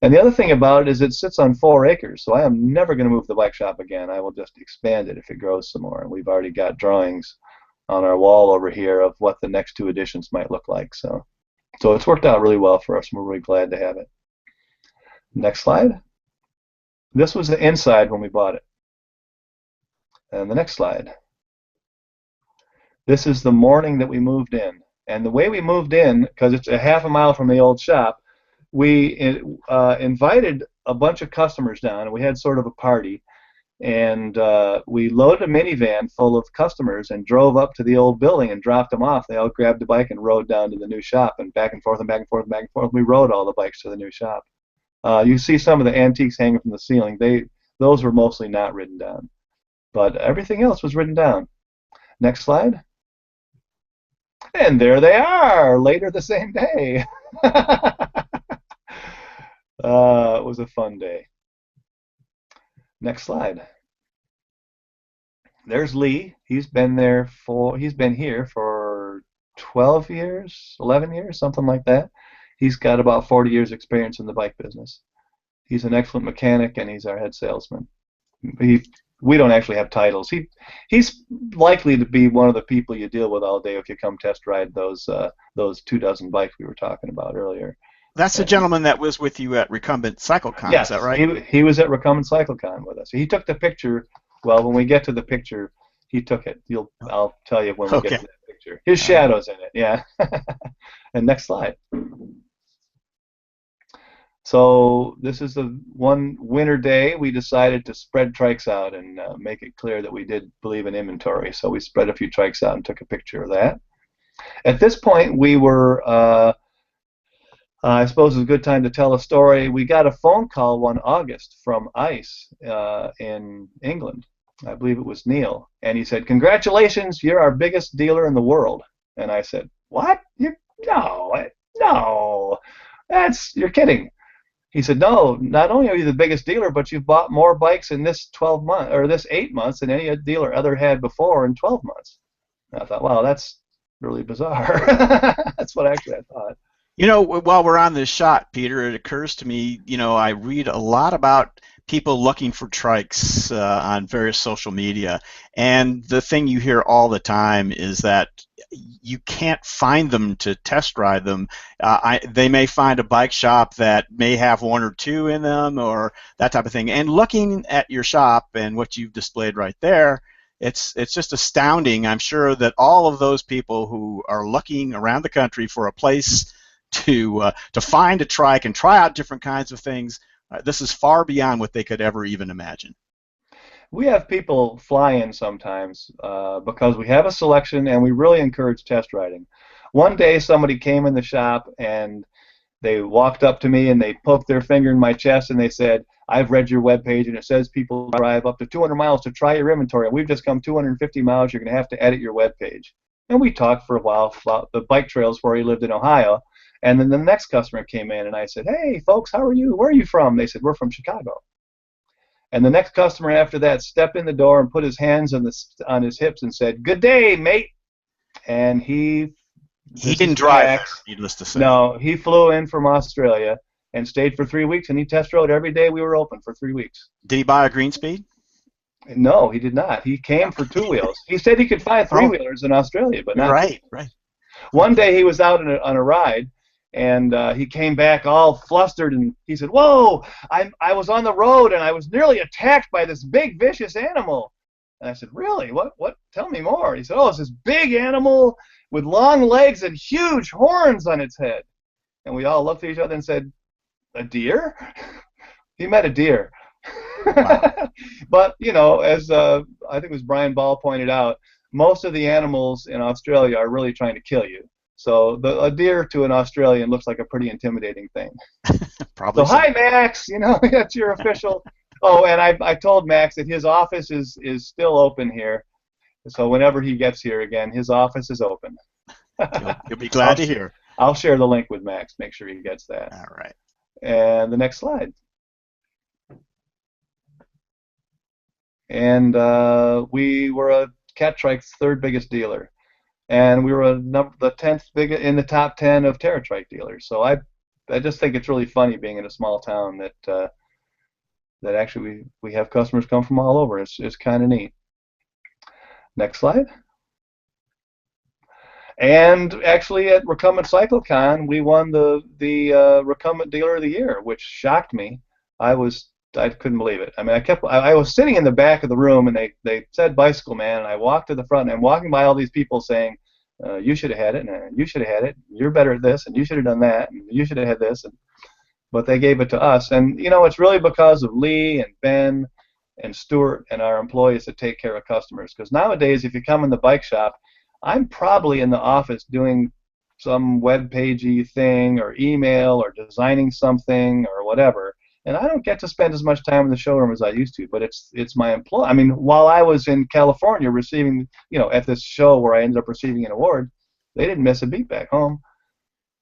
And the other thing about it is it sits on 4 acres, so I am never going to move the bike shop again. I will just expand it if it grows some more. And we've already got drawings on our wall over here of what the next 2 additions might look like. So it's worked out really well for us, and we're really glad to have it. Next slide. This was the inside when we bought it. And the next slide. This is the morning that we moved in. And the way we moved in, because it's a half a mile from the old shop, we invited a bunch of customers down, and we had sort of a party, and we loaded a minivan full of customers and drove up to the old building and dropped them off. They all grabbed a bike and rode down to the new shop, and back and forth and back and forth and back and forth. We rode all the bikes to the new shop. You see some of the antiques hanging from the ceiling. Those were mostly not ridden down, but everything else was ridden down. Next slide. And there they are, later the same day. It was a fun day. Next slide. There's Lee. He's been here for 12 years, 11 years, something like that. He's got about 40 years experience in the bike business. He's an excellent mechanic, and he's our head salesman. We don't actually have titles. He's likely to be one of the people you deal with all day if you come test ride those 24 bikes we were talking about earlier. That's the gentleman that was with you at Recumbent CycleCon, yes, is that right? He was at Recumbent CycleCon with us. He took the picture. Well, when we get to the picture, he took it. I'll tell you when we get to that picture. His shadow's in it, yeah. And next slide. So this is the one winter day we decided to spread trikes out and make it clear that we did believe in inventory. So we spread a few trikes out and took a picture of that. At this point, we were, I suppose it's a good time to tell a story. We got a phone call one August from ICE in England. I believe it was Neil. And he said, "Congratulations, you're our biggest dealer in the world." And I said, "What? No, you're kidding." He said, "No, not only are you the biggest dealer, but you've bought more bikes in this 12 months or this 8 months than any dealer ever had before in 12 months." And I thought, wow, that's really bizarre. That's what actually I thought. You know, while we're on this shot, Peter, it occurs to me, you know, I read a lot about people looking for trikes on various social media, and the thing you hear all the time is that you can't find them to test ride them. They may find a bike shop that may have 1 or 2 in them or that type of thing. And looking at your shop and what you've displayed right there, it's just astounding. I'm sure that all of those people who are looking around the country for a place to find a trike and try out different kinds of things, this is far beyond what they could ever even imagine. We have people fly in sometimes because we have a selection and we really encourage test riding. One day somebody came in the shop and they walked up to me and they poked their finger in my chest and they said, "I've read your webpage and it says people drive up to 200 miles to try your inventory. We've just come 250 miles. You're going to have to edit your webpage." And we talked for a while about the bike trails where he lived in Ohio. And then the next customer came in and I said, "Hey, folks, how are you? Where are you from?" They said, "We're from Chicago." And the next customer after that stepped in the door and put his hands on his hips and said, "Good day, mate." And he didn't drive there, needless to say. No, he flew in from Australia and stayed for 3 weeks, and he test rode every day we were open for 3 weeks. Did he buy a green speed? No, he did not. He came for two wheels. He said he could find three-wheelers in Australia, but not. Right. One day he was out on a ride, and he came back all flustered, and he said, "Whoa, I was on the road, and I was nearly attacked by this big, vicious animal." And I said, "Really? What? Tell me more." He said, "Oh, it's this big animal with long legs and huge horns on its head." And we all looked at each other and said, "A deer?" He met a deer. Wow. But, you know, as I think it was Brian Ball pointed out, most of the animals in Australia are really trying to kill you. So a deer to an Australian looks like a pretty intimidating thing. Probably. So, hi, Max. You know, that's your official. Oh, and I told Max that his office is still open here. So whenever he gets here again, his office is open. You'll be glad to hear. I'll share the link with Max. Make sure he gets that. All right. And the next slide. And we were a Catrike's third biggest dealer, and we were the 10th biggest in the top 10 of TerraTrike dealers. So I just think it's really funny being in a small town that that actually we have customers come from all over. It's kind of neat. Next slide. And actually at Recumbent CycleCon, we won the Recumbent Dealer of the Year, which shocked me. I couldn't believe it. I mean, I was sitting in the back of the room, and they said Bicycle Man, and I walked to the front, and I'm walking by all these people saying, "You should have had it, and you should have had it. You're better at this, and you should have done that, and you should have had this." But they gave it to us, and you know, it's really because of Lee and Ben and Stuart and our employees that take care of customers. Because nowadays, if you come in the bike shop, I'm probably in the office doing some web pagey thing or email or designing something or whatever. And I don't get to spend as much time in the showroom as I used to, but it's my employ. I mean, while I was in California receiving, you know, at this show where I ended up receiving an award, they didn't miss a beat back home.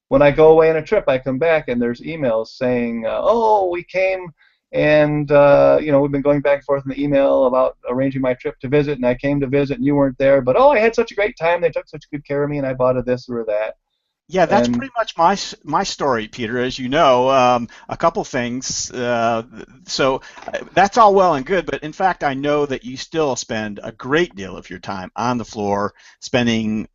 When I go away on a trip, I come back and there's emails saying, "Oh, we came and you know, we've been going back and forth in the email about arranging my trip to visit, and I came to visit and you weren't there, but oh, I had such a great time. They took such good care of me, and I bought a this or that." Yeah, that's pretty much my story, Peter. As you know, a couple things. So that's all well and good, but in fact, I know that you still spend a great deal of your time on the floor, spending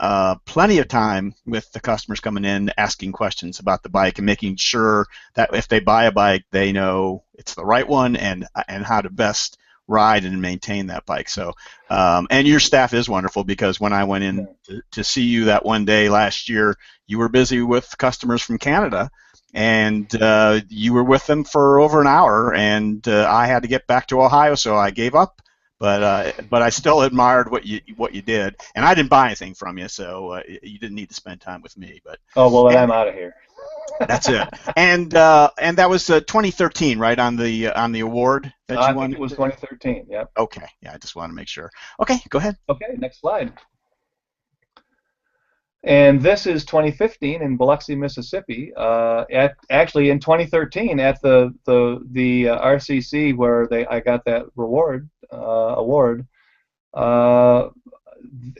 plenty of time with the customers coming in, asking questions about the bike, and making sure that if they buy a bike, they know it's the right one and how to best ride and maintain that bike. So, and your staff is wonderful, because when I went in to see you that one day last year, you were busy with customers from Canada, and you were with them for over an hour, and I had to get back to Ohio, so I gave up. But I still admired what you did, and I didn't buy anything from you, so you didn't need to spend time with me. But oh well, then I'm out of here. That's it. And that was 2013, right, on the award that you won? I think it was 2013. Yep. Okay. Yeah, I just want to make sure. Okay, go ahead. Okay, next slide. And this is 2015 in Biloxi, Mississippi. Actually, in 2013 at the RCC where I got that award.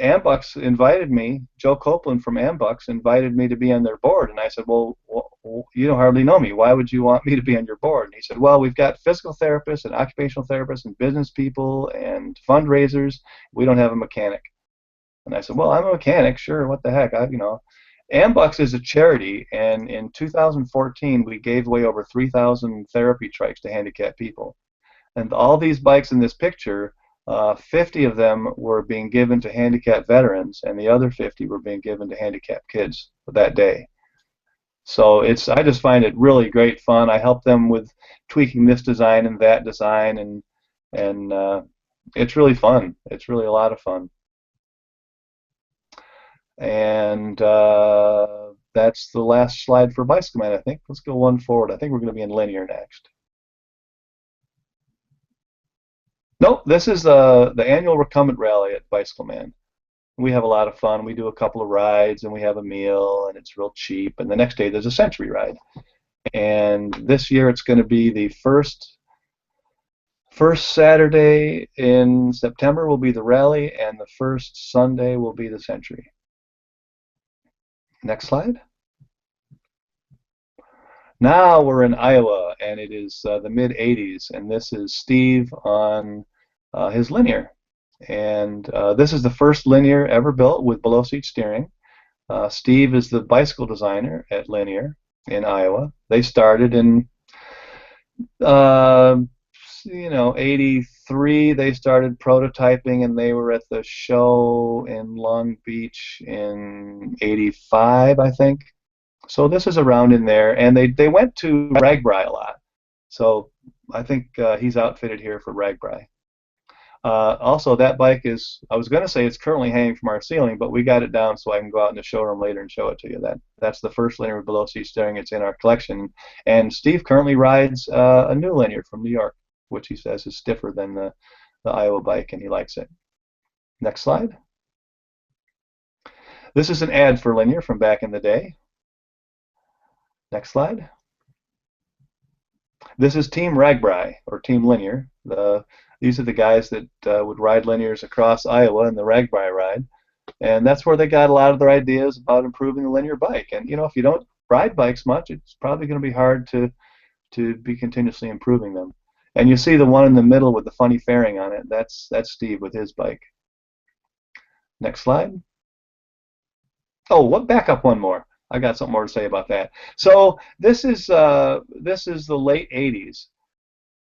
Ambux invited me. Joe Copeland from Ambux invited me to be on their board, and I said, "Well, you don't hardly know me. Why would you want me to be on your board?" And he said, "Well, we've got physical therapists and occupational therapists and business people and fundraisers. We don't have a mechanic." And I said, "Well, I'm a mechanic, sure. What the heck? You know." Ambux is a charity, and in 2014 we gave away over 3,000 therapy trikes to handicapped people. And all these bikes in this picture 50 of them were being given to handicapped veterans, and the other 50 were being given to handicapped kids that day. So I just find it really great fun. I help them with tweaking this design and that design, and it's really fun. It's really a lot of fun. And that's the last slide for Bicycle Man, I think. Let's go one forward. I think we're going to be in linear next. Nope, this is the annual Recumbent rally at Bicycle Man. We have a lot of fun. We do a couple of rides, and we have a meal, and it's real cheap. And the next day there's a century ride. And this year it's going to be the first Saturday in September will be the rally, and the first Sunday will be the century. Next slide. Now we're in Iowa, and it is the mid-'80s, and this is Steve on his linear. And this is the first linear ever built with below-seat steering. Steve is the bicycle designer at Linear in Iowa. They started in, 83. They started prototyping, and they were at the show in Long Beach in 85, I think. So this is around in there, and they went to Ragbri a lot. So I think he's outfitted here for Ragbri. Also, that bike is, I was going to say it's currently hanging from our ceiling, but we got it down so I can go out in the showroom later and show it to you. That's the first linear with below-seat steering. It's in our collection. And Steve currently rides a new linear from New York, which he says is stiffer than the Iowa bike, and he likes it. Next slide. This is an ad for Linear from back in the day. Next slide. This is Team Ragbri, or Team Linear. These are the guys that would ride linears across Iowa in the Ragbri ride. And that's where they got a lot of their ideas about improving the linear bike. And, if you don't ride bikes much, it's probably going to be hard to be continuously improving them. And you see the one in the middle with the funny fairing on it. That's Steve with his bike. Next slide. Oh, back up one more. I got something more to say about that. So this is the late 80s.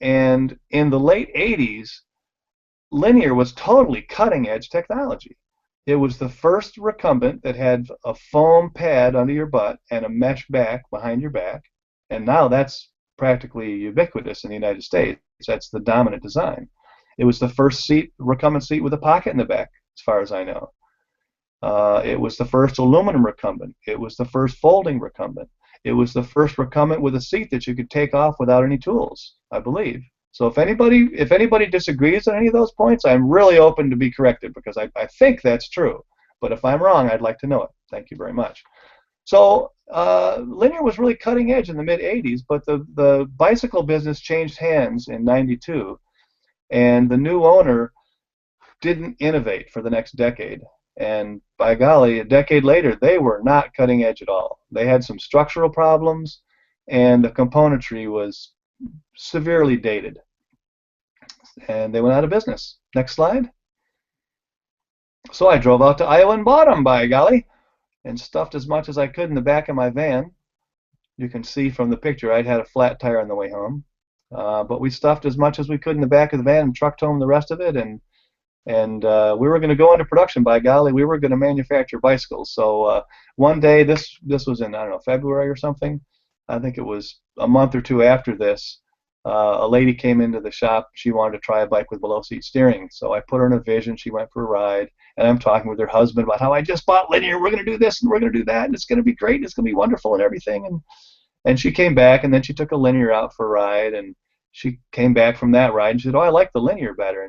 And in the late 80s, Linear was totally cutting-edge technology. It was the first recumbent that had a foam pad under your butt and a mesh back behind your back. And now that's practically ubiquitous in the United States. That's the dominant design. It was the first recumbent seat with a pocket in the back, as far as I know. It was the first aluminum recumbent. It was the first folding recumbent. It was the first recumbent with a seat that you could take off without any tools, I believe. So if anybody disagrees on any of those points, I'm really open to be corrected, because I think that's true. But if I'm wrong, I'd like to know it. Thank you very much. So Linear was really cutting edge in the mid-'80s, but the bicycle business changed hands in '92, and the new owner didn't innovate for the next decade. And by golly, a decade later, they were not cutting edge at all. They had some structural problems, and the componentry was severely dated. And they went out of business. Next slide. So I drove out to Iowa and bought them, by golly, and stuffed as much as I could in the back of my van. You can see from the picture I'd had a flat tire on the way home. But we stuffed as much as we could in the back of the van and trucked home the rest of it, and we were going to go into production, by golly. We were going to manufacture bicycles. So one day, this was in, I don't know, February or something. I think it was a month or two after this. A lady came into the shop. She wanted to try a bike with below-seat steering. So I put her in a Vision. She went for a ride. And I'm talking with her husband about how I just bought Linear. We're going to do this and we're going to do that. And it's going to be great. And it's going to be wonderful and everything. And she came back, and then she took a Linear out for a ride. And she came back from that ride and she said, "Oh, I like the Linear better."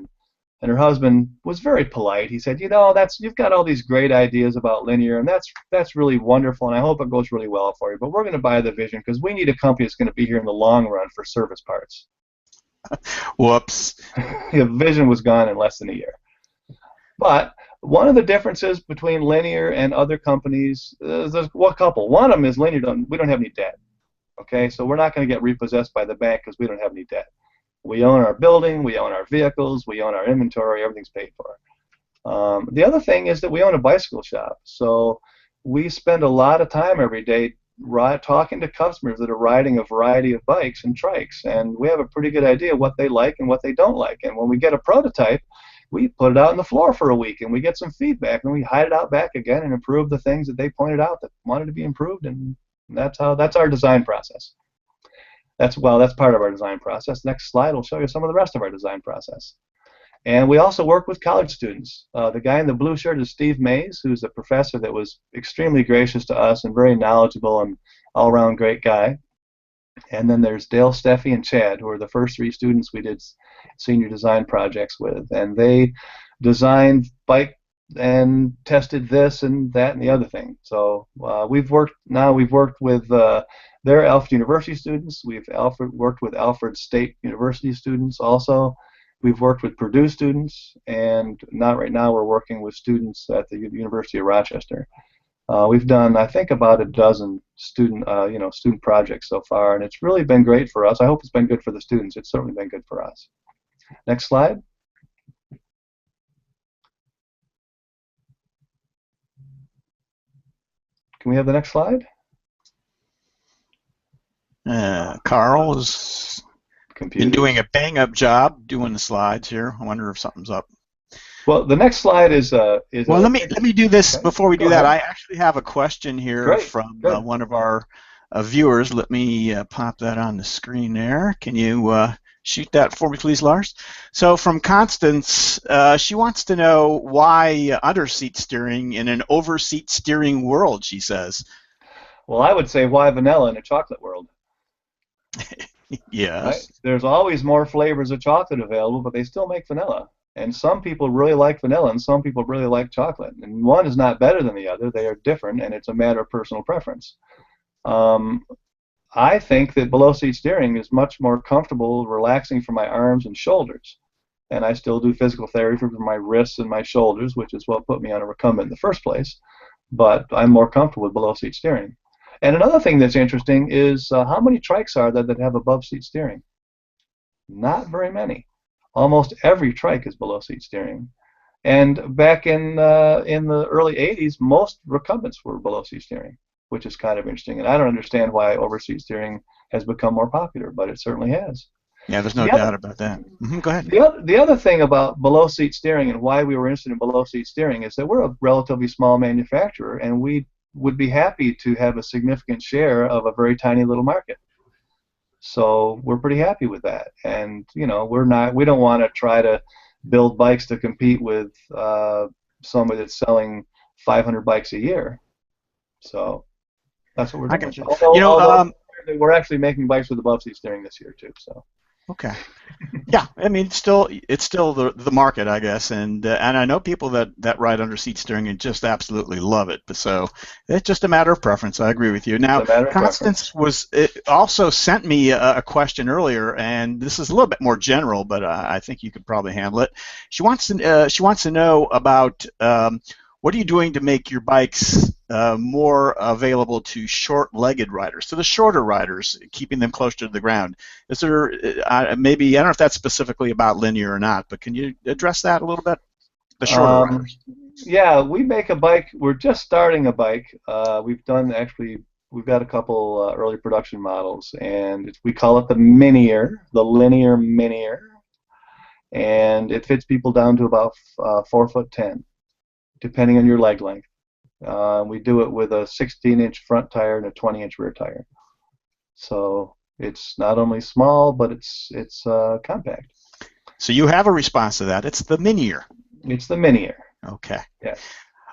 And her husband was very polite. He said, you've got all these great ideas about Linear, and that's really wonderful, and I hope it goes really well for you. But we're going to buy the Vision because we need a company that's going to be here in the long run for service parts. Whoops. The Vision was gone in less than a year. But one of the differences between Linear and other companies, there's a couple. One of them is Linear, we don't have any debt. Okay, so we're not going to get repossessed by the bank because we don't have any debt. We own our building, we own our vehicles, we own our inventory, everything's paid for. The other thing is that we own a bicycle shop, so we spend a lot of time every day talking to customers that are riding a variety of bikes and trikes, and we have a pretty good idea what they like and what they don't like. And when we get a prototype, we put it out on the floor for a week, and we get some feedback, and we hide it out back again and improve the things that they pointed out that wanted to be improved, and that's our design process. That's part of our design process. Next slide will show you some of the rest of our design process. And we also work with college students. The guy in the blue shirt is Steve Mays, who's a professor that was extremely gracious to us and very knowledgeable and all-around great guy. And then there's Dale, Steffi, and Chad, who are the first 3 students we did senior design projects with. And they designed bike and tested this and that and the other thing. So we've worked with their Alfred University students. We've worked with Alfred State University students also. We've worked with Purdue students, and right now we're working with students at the University of Rochester. We've done, I think, about a dozen student projects so far, and it's really been great for us. I hope it's been good for the students. It's certainly been good for us. Next slide. Can we have the next slide? Carl has been doing a bang-up job doing the slides here. I wonder if something's up. Well, the next slide is. Well, let me do this before we do that. Ahead. I actually have a question here Great. from one of our viewers. Let me pop that on the screen there. Can you shoot that for me, please, Lars? So from Constance, she wants to know why under-seat steering in an over-seat steering world, she says. Well, I would say why vanilla in a chocolate world. Yes. Right? There's always more flavors of chocolate available, but they still make vanilla. And some people really like vanilla, and some people really like chocolate. And one is not better than the other. They are different, and it's a matter of personal preference. I think that below-seat steering is much more comfortable, relaxing for my arms and shoulders. And I still do physical therapy for my wrists and my shoulders, which is what put me on a recumbent in the first place. But I'm more comfortable with below-seat steering. And another thing that's interesting is how many trikes are there that have above-seat steering? Not very many. Almost every trike is below-seat steering. And back in the early 80s, most recumbents were below-seat steering, which is kind of interesting. And I don't understand why over-seat steering has become more popular, but it certainly has. Yeah, there's no doubt about that. Go ahead. The other thing about below-seat steering and why we were interested in below-seat steering is that we're a relatively small manufacturer, and we would be happy to have a significant share of a very tiny little market. So we're pretty happy with that, and we don't want to try to build bikes to compete with somebody that's selling 500 bikes a year. So that's what we're doing. Although we're actually making bikes with above-seat steering this year too. So. Okay. Yeah, I mean, it's still the market, I guess, and I know people that ride under seat steering and just absolutely love it. But so it's just a matter of preference. I agree with you. Now, Constance also sent me a question earlier, and this is a little bit more general, but I think you could probably handle it. She wants to know about what are you doing to make your bikes more available to short-legged riders, to the shorter riders, keeping them closer to the ground? Is there maybe, I don't know if that's specifically about linear or not, but can you address that a little bit? The shorter riders. Yeah, we make a bike. We're just starting a bike. We've got a couple early production models, and we call it the Minier, the linear Minier, and it fits people down to about 4'10", depending on your leg length. We do it with a 16-inch front tire and a 20-inch rear tire. So it's not only small, but it's compact. So you have a response to that. It's the Minier. It's the Minier. Okay. Yeah.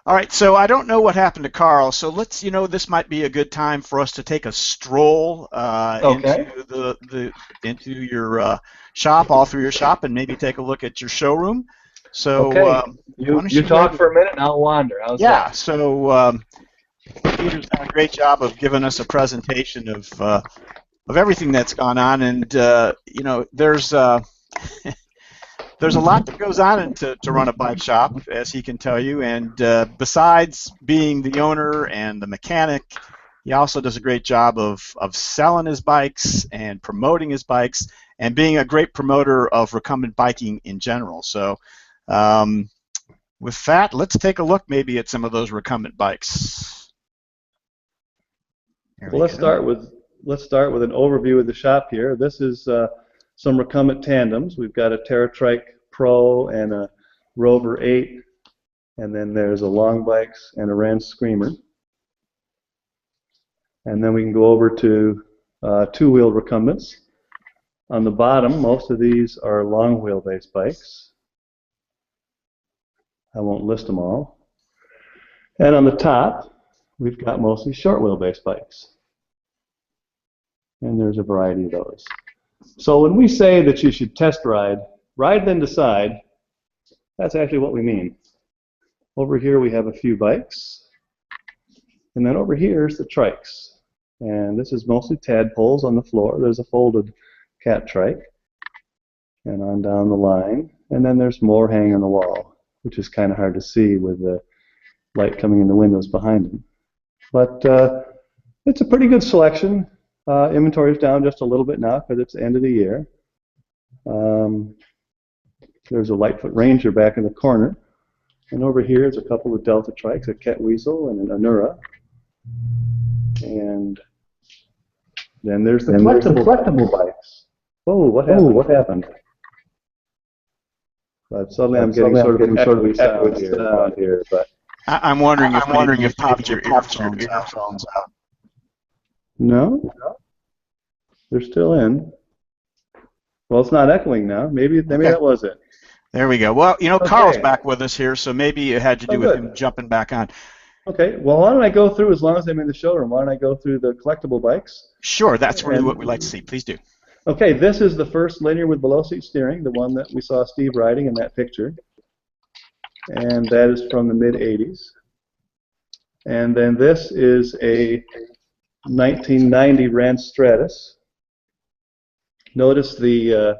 All right. So I don't know what happened to Carl. So let's, this might be a good time for us to take a stroll into your shop, all through your shop, and maybe take a look at your showroom. So you talk for a minute and I'll wander. How's that? So Peter's done a great job of giving us a presentation of everything that's gone on, and there's a lot that goes on to run a bike shop, as he can tell you, and besides being the owner and the mechanic, he also does a great job of selling his bikes and promoting his bikes and being a great promoter of recumbent biking in general. So with that, let's take a look maybe at some of those recumbent bikes. Well, let's start with an overview of the shop here. This is some recumbent tandems. We've got a TerraTrike Pro and a Rover 8, and then there's a long bikes and a Ram Screamer. And then we can go over to two-wheel recumbents. On the bottom, most of these are long wheelbase bikes. I won't list them all. And on the top, we've got mostly short wheelbase bikes. And there's a variety of those. So when we say that you should test ride then decide, that's actually what we mean. Over here we have a few bikes. And then over here is the trikes. And this is mostly tadpoles on the floor. There's a folded cat trike. And on down the line. And then there's more hanging on the wall, which is kind of hard to see with the light coming in the windows behind them. But it's a pretty good selection. Inventory is down just a little bit now because it's the end of the year. There's a Lightfoot Ranger back in the corner. And over here is a couple of Delta trikes, a Ket Weasel and an Anura. And then there's the collectible bikes. Whoa, what happened? But suddenly I'm getting sort of echoey sound here. But I'm wondering if you've popped your earphones out. No? They're still in. Well, it's not echoing now. Maybe that was it. There we go. Well, Okay. Carl's back with us here, so maybe it had to do with him jumping back on. Okay, well, why don't I go through, as long as I'm in the showroom, why don't I go through the collectible bikes? Sure, that's really what we like to see. Please do. Okay, this is the first linear with below-seat steering, the one that we saw Steve riding in that picture. And that is from the mid-'80s. And then this is a 1990 Rance Stratus. Notice the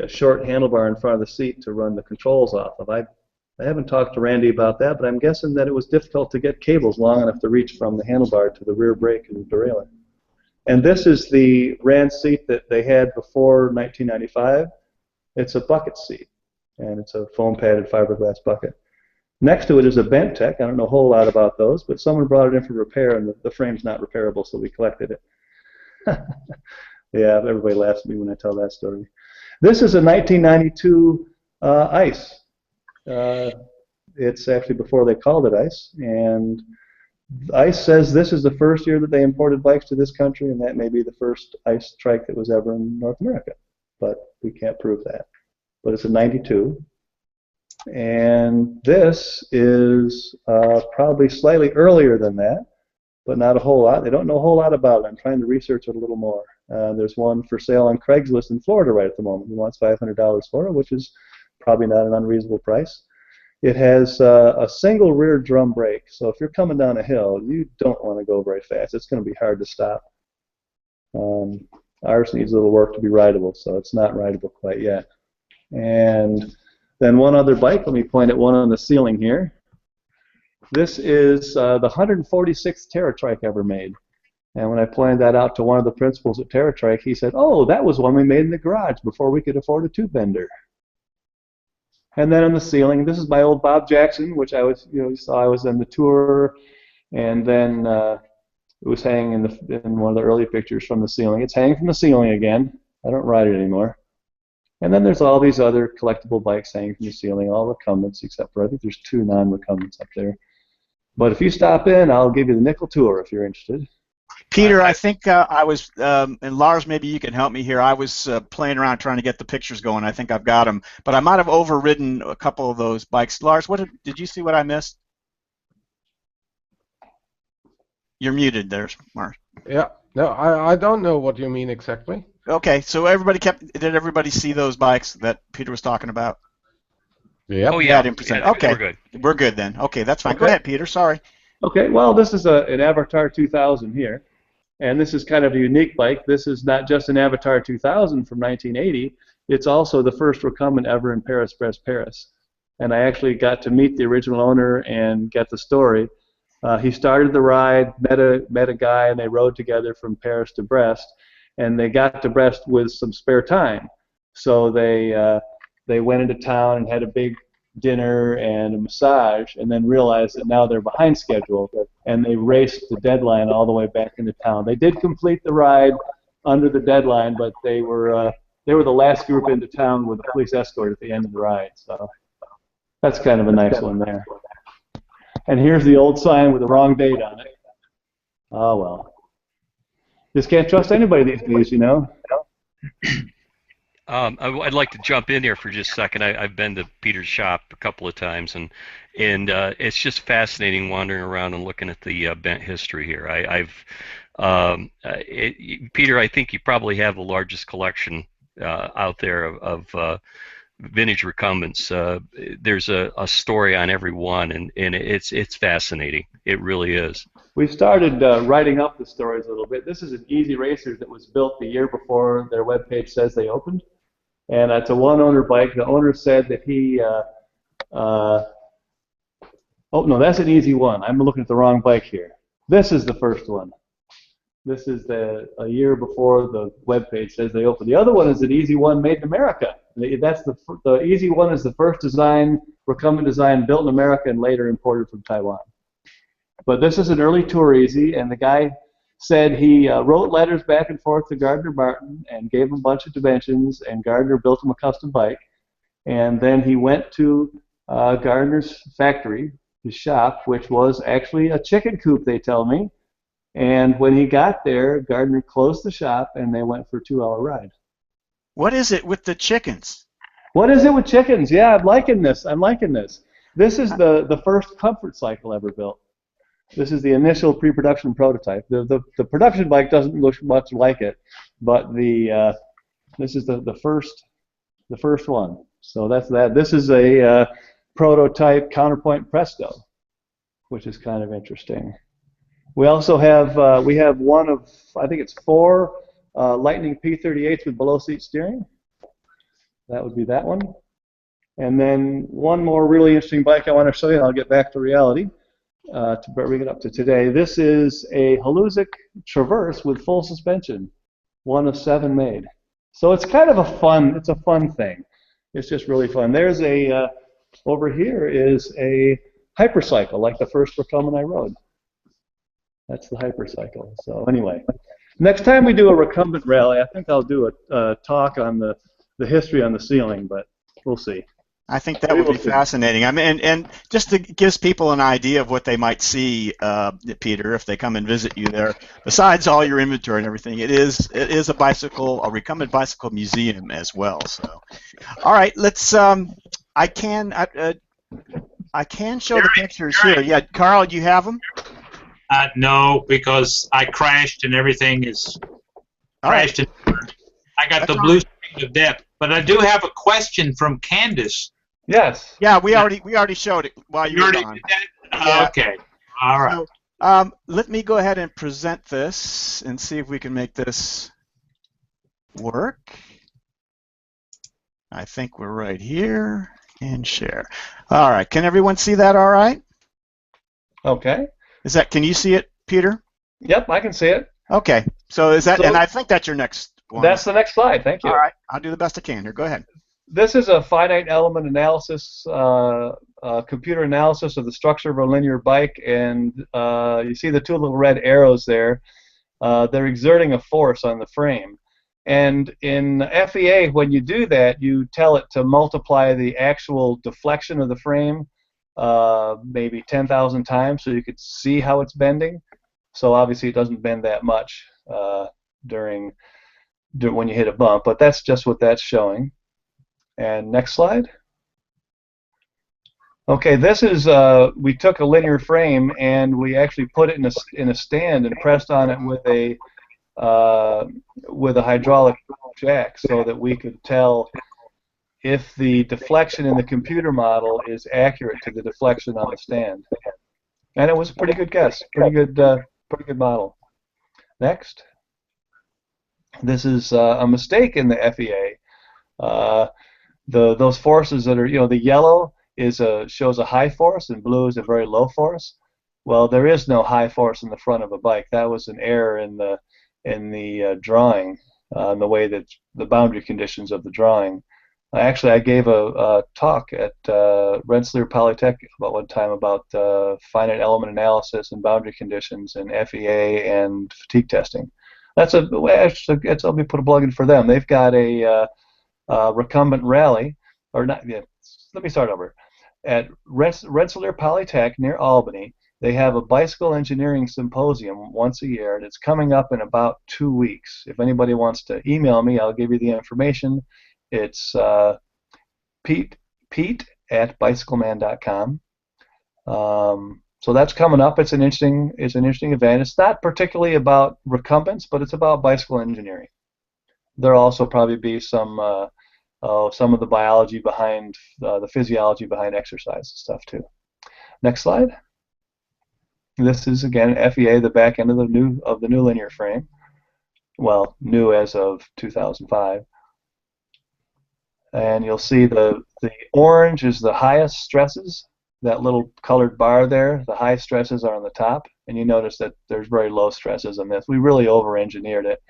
short handlebar in front of the seat to run the controls off of. I haven't talked to Randy about that, but I'm guessing that it was difficult to get cables long enough to reach from the handlebar to the rear brake and the derailleur. And this is the Rance seat that they had before 1995. It's a bucket seat, and it's a foam-padded fiberglass bucket. Next to it is a Bentec. I don't know a whole lot about those, but someone brought it in for repair, and the frame's not repairable, so we collected it. Yeah, everybody laughs at me when I tell that story. This is a 1992 Ice. It's actually before they called it Ice, and Ice says this is the first year that they imported bikes to this country, and that may be the first Ice trike that was ever in North America, but we can't prove that. But it's a 92. And this is probably slightly earlier than that, but not a whole lot. They don't know a whole lot about it. I'm trying to research it a little more. There's one for sale on Craigslist in Florida right at the moment. He wants $500 for it, which is probably not an unreasonable price. It has a single rear drum brake, so if you're coming down a hill, you don't want to go very fast. It's going to be hard to stop. Ours needs a little work to be rideable, so it's not rideable quite yet. And then one other bike, let me point at one on the ceiling here. This is the 146th TerraTrike ever made. And when I pointed that out to one of the principals at TerraTrike, he said, "Oh, that was one we made in the garage before we could afford a tube bender." And then on the ceiling, this is my old Bob Jackson, which I was, you saw I was in the tour, and then it was hanging in one of the early pictures from the ceiling. It's hanging from the ceiling again. I don't ride it anymore. And then there's all these other collectible bikes hanging from the ceiling, all recumbents, except for I think there's 2 non-recumbents up there. But if you stop in, I'll give you the nickel tour if you're interested. Peter, I think I was, and Lars, maybe you can help me here. I was playing around trying to get the pictures going. I think I've got them, but I might have overridden a couple of those bikes. Lars, did you see what I missed? You're muted there, Mars. Yeah, no, I don't know what you mean exactly. Okay, so did everybody see those bikes that Peter was talking about? Yeah. Oh, yeah. Okay, We're good. We're good then. Okay, that's fine. Okay. Go ahead, Peter. Sorry. Okay, well, this is an Avatar 2000 here, and this is kind of a unique bike. This is not just an Avatar 2000 from 1980. It's also the first recumbent ever in Paris, Brest, Paris. And I actually got to meet the original owner and get the story. He started the ride, met a guy, and they rode together from Paris to Brest. And they got to Brest with some spare time. So they went into town and had a big dinner and a massage, and then realized that now they're behind schedule, and they raced the deadline all the way back into town. They did complete the ride under the deadline, but they were the last group into town with a police escort at the end of the ride. So That's kind of a nice one there. And here's the old sign with the wrong date on it. Oh, well. Just can't trust anybody these days, you know. I'd like to jump in here for just a second. I've been to Peter's shop a couple of times, and it's just fascinating wandering around and looking at the bent history here. Peter, I think you probably have the largest collection out there of vintage recumbents. There's a story on every one, and it's fascinating. It really is. We started writing up the stories a little bit. This is an Easy Racer that was built the year before their webpage says they opened. And it's a one-owner bike. The owner said that he, oh no, that's an easy one. I'm looking at the wrong bike here. This is the first one. This is a year before the webpage says they opened. The other one is an easy one made in America. That's the easy one is the first design, recumbent design built in America and later imported from Taiwan. But this is an early tour easy, and the guy said he wrote letters back and forth to Gardner Martin and gave him a bunch of dimensions, and Gardner built him a custom bike. And then he went to Gardner's factory, his shop, which was actually a chicken coop, they tell me. And when he got there, Gardner closed the shop, and they went for a 2-hour ride. What is it with the chickens? What is it with chickens? Yeah, I'm liking this. I'm liking this. This is the first comfort cycle ever built. This is the initial pre-production prototype. The production bike doesn't look much like it, but this is the first one. So that's that. This is a prototype counterpoint Presto, which is kind of interesting. We also have one of, I think it's 4 Lightning P38s with below seat steering. That would be that one. And then one more really interesting bike I want to show you, and I'll get back to reality. To bring it up to today, this is a Haluzic Traverse with full suspension, one of 7 made. So it's kind of a fun thing. It's just really fun. There's over here is a hypercycle, like the first recumbent I rode. That's the hypercycle. So anyway, next time we do a recumbent rally, I think I'll do a talk on the history on the ceiling, but we'll see. I think that would be fascinating. I mean, and just to gives people an idea of what they might see, Peter, if they come and visit you there. Besides all your inventory and everything, it is a recumbent bicycle museum as well. So, all right, let's. I can show the pictures here. Yeah, Carl, you have them? No, because I crashed and everything is crashed. Right. I got the blue screen of death. But I do have a question from Candace. Yes. Yeah, we already showed it while you were gone. Did that? Yeah. Okay. All right. So, let me go ahead and present this and see if we can make this work. I think we're right here and share. All right. Can everyone see that all right? Okay. Can you see it, Peter? Yep, I can see it. Okay. So and I think that's your next one. That's the next slide. Thank you. All right. I'll do the best I can here. Go ahead. This is a finite element analysis, computer analysis of the structure of a linear bike, and you see the 2 little red arrows there. They're exerting a force on the frame. And in FEA, when you do that, you tell it to multiply the actual deflection of the frame maybe 10,000 times so you could see how it's bending. So obviously it doesn't bend that much when you hit a bump, but that's just what that's showing. And next slide. Okay, this is we took a linear frame and we actually put it in a stand and pressed on it with a hydraulic jack so that we could tell if the deflection in the computer model is accurate to the deflection on the stand. And it was a pretty good guess, pretty good model. Next. This is a mistake in the FEA. Those forces that are, the yellow shows a high force and blue is a very low force. Well, there is no high force in the front of a bike. That was an error in the drawing, the way that the boundary conditions of the drawing. Actually, I gave a talk at Rensselaer Polytech about one time about finite element analysis and boundary conditions and FEA and fatigue testing. Let me put a plug in for them. They've got a recumbent rally, or not. Yeah, let me start over. at Rensselaer Polytech near Albany, they have a bicycle engineering symposium once a year, and it's coming up in about 2 weeks. If anybody wants to email me, I'll give you the information. It's Pete at bicycleman.com. So that's coming up. It's an interesting event. It's not particularly about recumbents, but it's about bicycle engineering. There'll also probably be some of the biology behind the physiology behind exercise and stuff too. Next slide. This is again FEA, the back end of the new linear frame. Well, new as of 2005. And you'll see the orange is the highest stresses. That little colored bar there, the high stresses are on the top, and you notice that there's very low stresses on this. We really over-engineered it.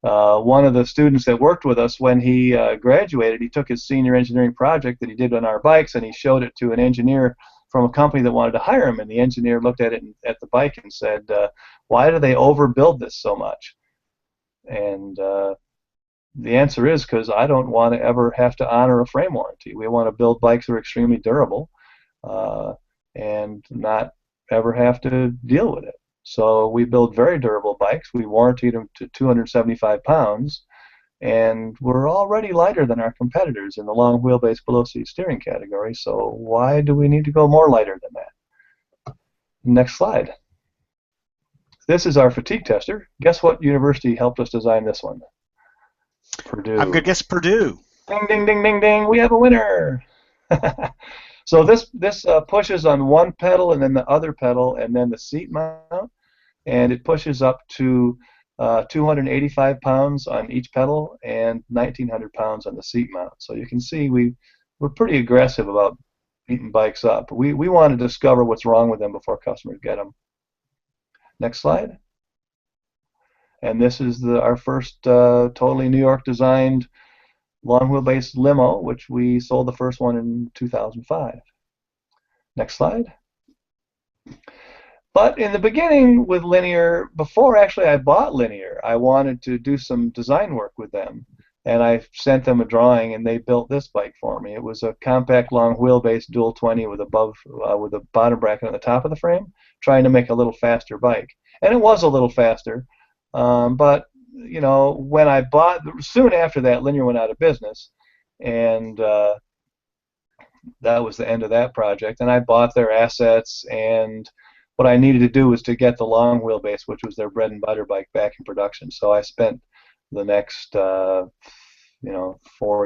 One of the students that worked with us when he graduated, he took his senior engineering project that he did on our bikes, and he showed it to an engineer from a company that wanted to hire him, and the engineer looked at it at the bike and said, why do they overbuild this so much? And the answer is because I don't want to ever have to honor a frame warranty. We want to build bikes that are extremely durable and not ever have to deal with it. So we build very durable bikes. We warranty them to 275 pounds, and we're already lighter than our competitors in the long wheelbase below seat steering category, so why do we need to go more lighter than that? Next slide. This is our fatigue tester. Guess what university helped us design this one? Purdue. I'm going to guess Purdue. Ding, ding, ding, ding, ding. We have a winner. So this pushes on one pedal and then the other pedal and then the seat mount, and it pushes up to 285 pounds on each pedal and 1,900 pounds on the seat mount. So you can see we're pretty aggressive about beating bikes up. We want to discover what's wrong with them before customers get them. Next slide. And this is our first totally New York designed long wheelbase limo, which we sold the first one in 2005. Next slide. But in the beginning with Linear, before actually I bought Linear, I wanted to do some design work with them. And I sent them a drawing, and they built this bike for me. It was a compact long wheelbase dual 20 with a bottom bracket on the top of the frame, trying to make a little faster bike. And it was a little faster, but you know, when I bought, soon after that, Linear went out of business, and that was the end of that project. And I bought their assets, and what I needed to do was to get the long wheelbase, which was their bread and butter bike, back in production. So I spent the next 4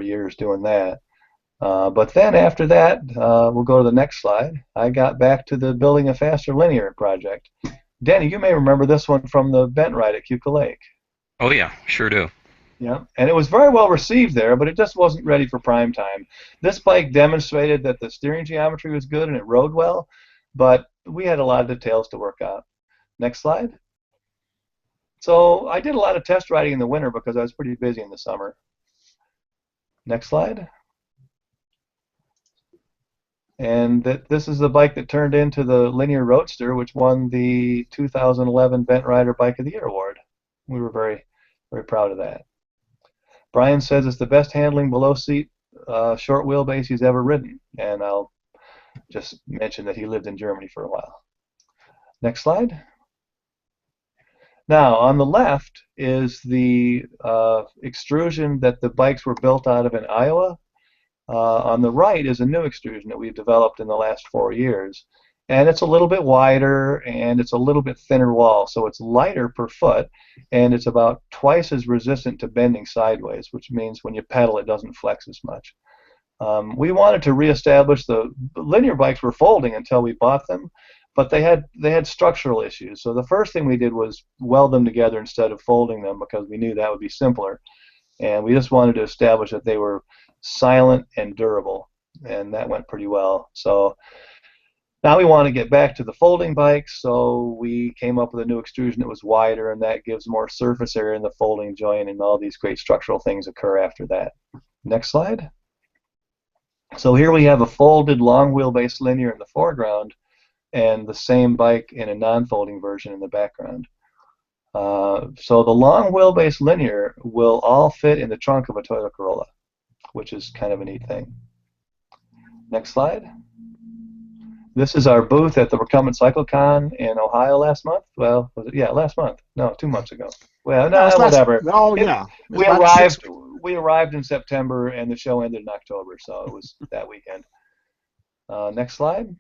years doing that. But then after that, we'll go to the next slide. I got back to the building a faster Linear project. Denny, you may remember this one from the bent ride at Cuca Lake. Oh yeah, sure do. Yeah, and it was very well received there, but it just wasn't ready for prime time. This bike demonstrated that the steering geometry was good and it rode well, but we had a lot of details to work out. Next slide. So I did a lot of test riding in the winter because I was pretty busy in the summer. Next slide. And this is the bike that turned into the Linear Roadster, which won the 2011 Bent Rider Bike of the Year award. We were very, very proud of that. Brian says it's the best handling below seat short wheelbase he's ever ridden, and I'll just mention that he lived in Germany for a while. Next slide. Now, on the left is the extrusion that the bikes were built out of in Iowa. On the right is a new extrusion that we've developed in the last 4 years. And it's a little bit wider, and it's a little bit thinner wall, so it's lighter per foot, and it's about twice as resistant to bending sideways, which means when you pedal it doesn't flex as much. We wanted to reestablish the Linear bikes were folding until we bought them, but they had structural issues. So the first thing we did was weld them together instead of folding them because we knew that would be simpler, and we just wanted to establish that they were silent and durable, and that went pretty well. So now we want to get back to the folding bikes, so we came up with a new extrusion that was wider, and that gives more surface area in the folding joint, and all these great structural things occur after that. Next slide. So here we have a folded long wheelbase Linear in the foreground and the same bike in a non-folding version in the background. So the long wheelbase Linear will all fit in the trunk of a Toyota Corolla, which is kind of a neat thing. Next slide. This is our booth at the Recumbent CycleCon in Ohio last month. Well, was it? Yeah, last month. No, 2 months ago. Well, No, no, it's whatever. Oh, yeah. It's We about arrived. 6 weeks. We arrived in September, and the show ended in October, so it was that weekend. Next slide.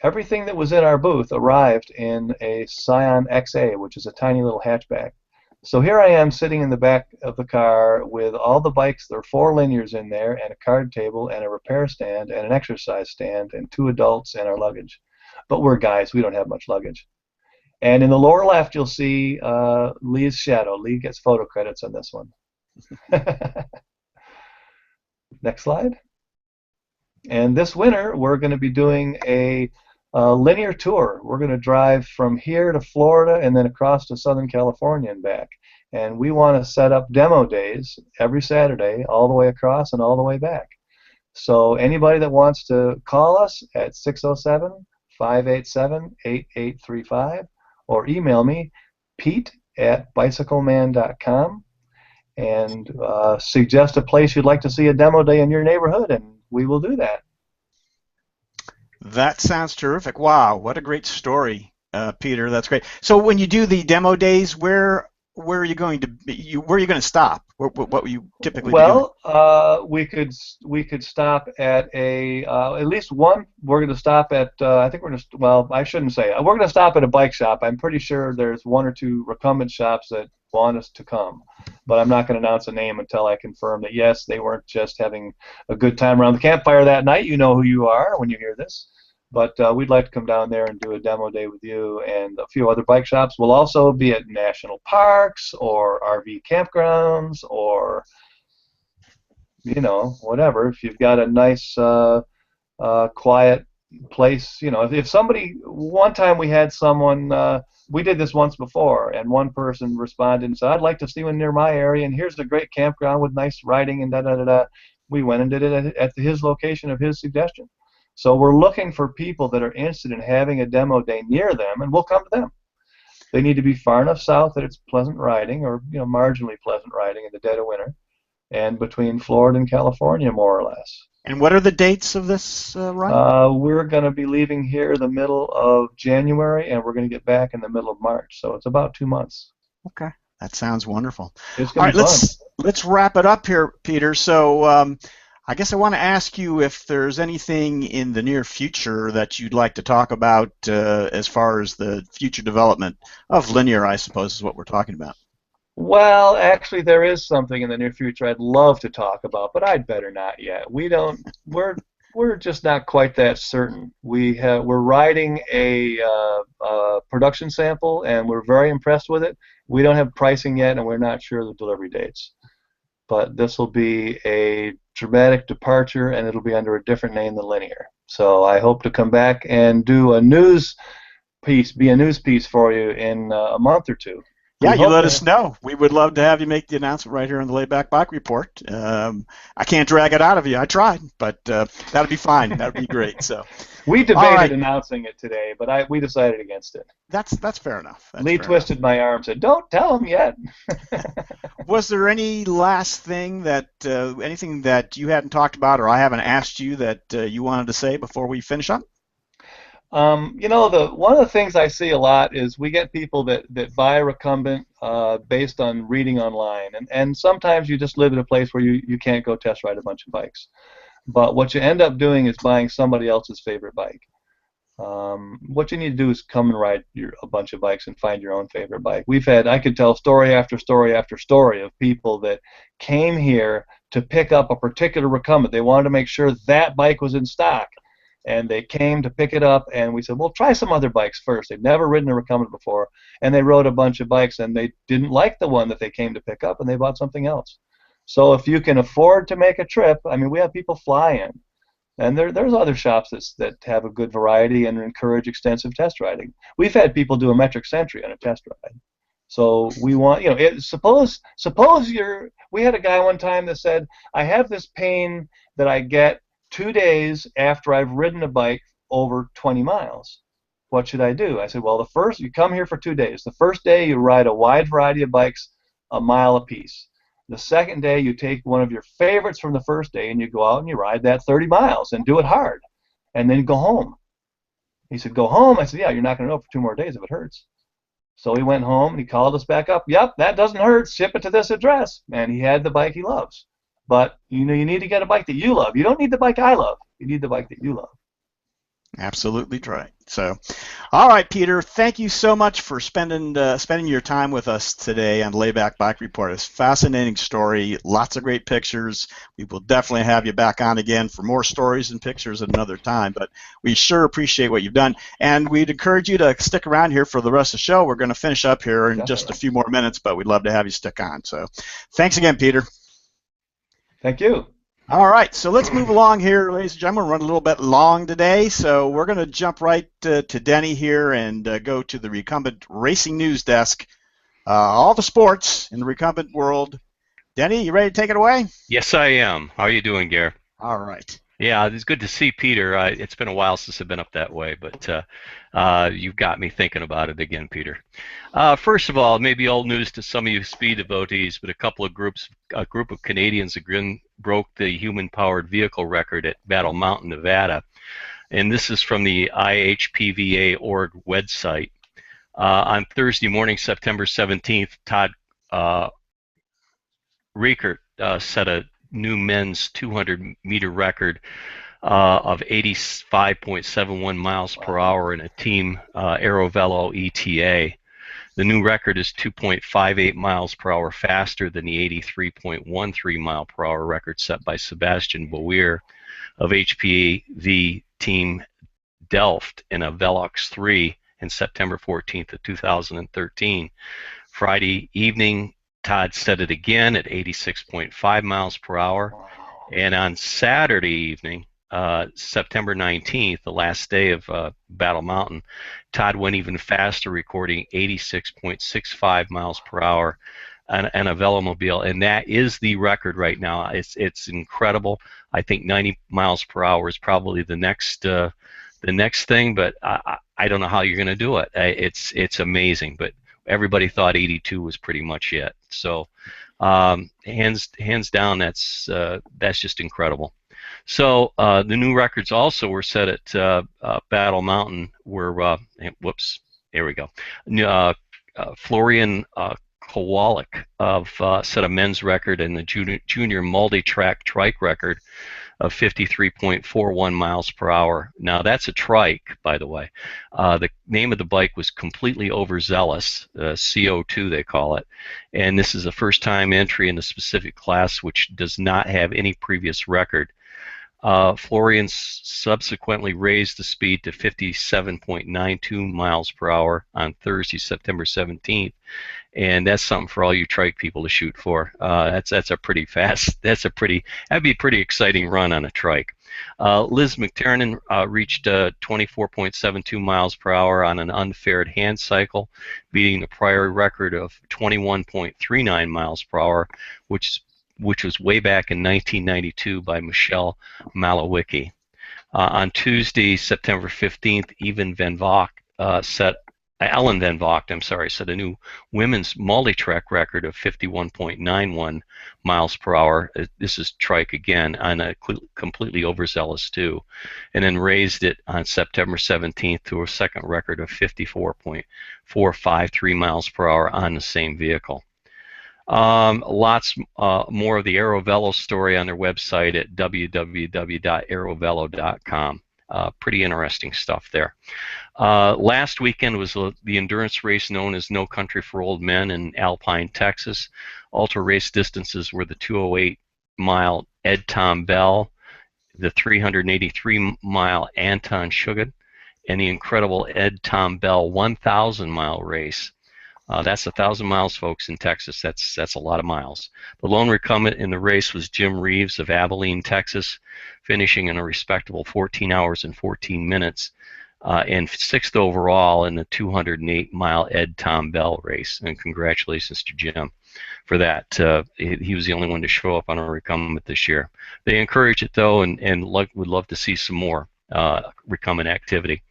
Everything that was in our booth arrived in a Scion XA, which is a tiny little hatchback. So here I am sitting in the back of the car with all the bikes. There are 4 linears in there, and a card table, and a repair stand, and an exercise stand, and 2 adults and our luggage. But we're guys, we don't have much luggage. And in the lower left, you'll see Lee's shadow. Lee gets photo credits on this one. Next slide. And this winter, we're going to be doing a linear tour. We're going to drive from here to Florida and then across to Southern California and back. And we want to set up demo days every Saturday, all the way across and all the way back. So anybody that wants to call us at 607-587-8835 or email me, pete@bicycleman.com, and suggest a place you'd like to see a demo day in your neighborhood, and we will do that. That sounds terrific. Wow, what a great story, Peter. That's great. So when you do the demo days, where are you going to where are you going to stop? What will you typically be doing? Well, we could stop at at least one. We're going to stop at I think we're going to, well, I shouldn't say. We're going to stop at a bike shop. I'm pretty sure there's 1 or 2 recumbent shops that want us to come, but I'm not going to announce a name until I confirm that yes, they weren't just having a good time around the campfire that night. You know who you are when you hear this. But we'd like to come down there and do a demo day with you and a few other bike shops. We'll also be at national parks or RV campgrounds or, you know, whatever. If you've got a nice, quiet place, you know, if somebody, one time we had someone, we did this once before, and one person responded and said, I'd like to see one near my area, and here's a great campground with nice riding and da-da-da-da. We went and did it at his location of his suggestion. So we're looking for people that are interested in having a demo day near them, and we'll come to them. They need to be far enough south that it's pleasant riding, or marginally pleasant riding in the dead of winter, and between Florida and California, more or less. And what are the dates of this run? We're going to be leaving here the middle of January, and we're going to get back in the middle of March. So it's about 2 months. Okay, that sounds wonderful. It's All going right, to be fun. let's wrap it up here, Peter. So I guess I want to ask you if there's anything in the near future that you'd like to talk about as far as the future development of linear, I suppose, is what we're talking about. Well, actually, there is something in the near future I'd love to talk about, but I'd better not yet. We're just not quite that certain. We're riding a production sample, and we're very impressed with it. We don't have pricing yet, and we're not sure of the delivery dates. But this will be a dramatic departure, and it'll be under a different name than linear. So I hope to come back and do a news piece for you in a month or 2. Yeah, you let us know. We would love to have you make the announcement right here on the Laidback Bike Report. I can't drag it out of you. I tried, but that'll be fine. That would be great. So we debated announcing it today, but we decided against it. That's fair enough. Lee twisted my arm, said, "Don't tell him yet." Was there any last thing anything that you hadn't talked about or I haven't asked you that you wanted to say before we finish up? One of the things I see a lot is we get people that buy a recumbent based on reading online, and sometimes you just live in a place where you can't go test ride a bunch of bikes. But what you end up doing is buying somebody else's favorite bike. What you need to do is come and ride a bunch of bikes and find your own favorite bike. I could tell story after story after story of people that came here to pick up a particular recumbent. They wanted to make sure that bike was in stock. And they came to pick it up, and we said, well, try some other bikes first. They'd never ridden a recumbent before, and they rode a bunch of bikes, and they didn't like the one that they came to pick up, and they bought something else. So if you can afford to make a trip, I mean, we have people fly in, and there's other shops that have a good variety and encourage extensive test riding. We've had people do a metric century on a test ride. So we want, suppose we had a guy one time that said, I have this pain that I get 2 days after I've ridden a bike over 20 miles. What should I do? I said, well, you come here for 2 days. The first day you ride a wide variety of bikes a mile apiece. The second day you take one of your favorites from the first day and you go out and you ride that 30 miles and do it hard. and then go home. He said, go home? I said, yeah, you're not going to know for 2 more days if it hurts. So he went home and he called us back up. Yep, that doesn't hurt. Ship it to this address. And he had the bike he loves. But you know, you need to get a bike that you love. You don't need the bike I love. You need the bike that you love. Absolutely right. So, all right, Peter, thank you so much for spending your time with us today on Laidback Bike Report. It's a fascinating story, lots of great pictures. We will definitely have you back on again for more stories and pictures at another time, but we sure appreciate what you've done, and we'd encourage you to stick around here for the rest of the show. We're going to finish up here in just a few more minutes, but we'd love to have you stick on. So, thanks again, Peter. Thank you. All right, so let's move along here, ladies and gentlemen. We're running a little bit long today, so we're going to jump right to Denny here and go to the Recumbent Racing News Desk. All the sports in the Recumbent world. Denny, you ready to take it away? Yes, I am. How are you doing, Gare? All right. Yeah, it's good to see Peter. It's been a while since I've been up that way, but you've got me thinking about it again, Peter. First of all, maybe old news to some of you speed devotees, but a group of Canadians again broke the human-powered vehicle record at Battle Mountain, Nevada, and this is from the IHPVA.org website. On Thursday morning, September 17th, Todd Riekert set a new men's 200-meter record of 85.71 miles per hour in a team Aerovelo ETA. The new record is 2.58 miles per hour faster than the 83.13 mile per hour record set by Sebastian Boer of HPV Team Delft in a Velox 3 in September 14th of 2013. Friday evening, Todd set it again at 86.5 miles per hour. And on Saturday evening, September 19th, the last day of Battle Mountain, Todd went even faster, recording 86.65 miles per hour on a Velomobile, and that is the record right now. It's incredible. I think 90 miles per hour is probably the next thing, but I don't know how you're going to do it. It's amazing, but everybody thought 82 was pretty much it. So hands down, that's just incredible. So the new records also were set at Battle Mountain, where whoops, there we go. Florian Kowalik set a men's record and the junior multi-track trike record of 53.41 miles per hour. Now that's a trike, by the way. The name of the bike was Completely Overzealous, CO2 they call it, and this is a first-time entry in a specific class which does not have any previous record. Florian subsequently raised the speed to 57.92 miles per hour on Thursday, September 17th, and that's something for all you trike people to shoot for. That's a pretty fast. That'd be a pretty exciting run on a trike. Liz McTiernan reached 24.72 miles per hour on an unfaired hand cycle, beating the prior record of 21.39 miles per hour, which was way back in 1992 by Michelle Malowicki. On Tuesday, September 15th, Ellen Van Vogt set a new women's multi-track record of 51.91 miles per hour. This is trike again on a Completely Overzealous 2, and then raised it on September 17th to a second record of 54.453 miles per hour on the same vehicle. Lots more of the Aerovelo story on their website at www.aerovelo.com. Pretty interesting stuff there. Last weekend was the endurance race known as No Country for Old Men in Alpine, Texas. Ultra race distances were the 208-mile Ed Tom Bell, the 383-mile Anton Shugat, and the incredible Ed Tom Bell 1,000-mile race. That's 1,000 miles, folks, in Texas. That's a lot of miles. The lone recumbent in the race was Jim Reeves of Abilene, Texas, finishing in a respectable 14 hours and 14 minutes and 6th overall in the 208-mile Ed Tom Bell race. And congratulations to Jim for that. He was the only one to show up on a recumbent this year. They encourage it, though, and would love to see some more recumbent activity.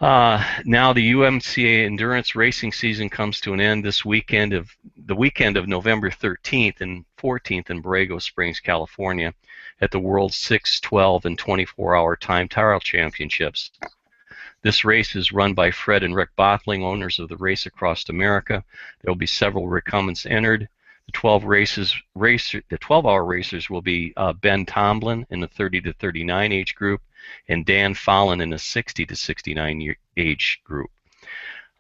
Now the UMCA endurance racing season comes to an end this weekend the weekend of November 13th in 14th in Borrego Springs, California, at the World 6, 12, and 24-hour Time Trial Championships. This race is run by Fred and Rick Bothling, owners of the race across America. There will be several recumbents entered. The 12-hour racers will be Ben Tomlin in the 30 to 39 age group and Dan Fallon in the 60 to 69 age group.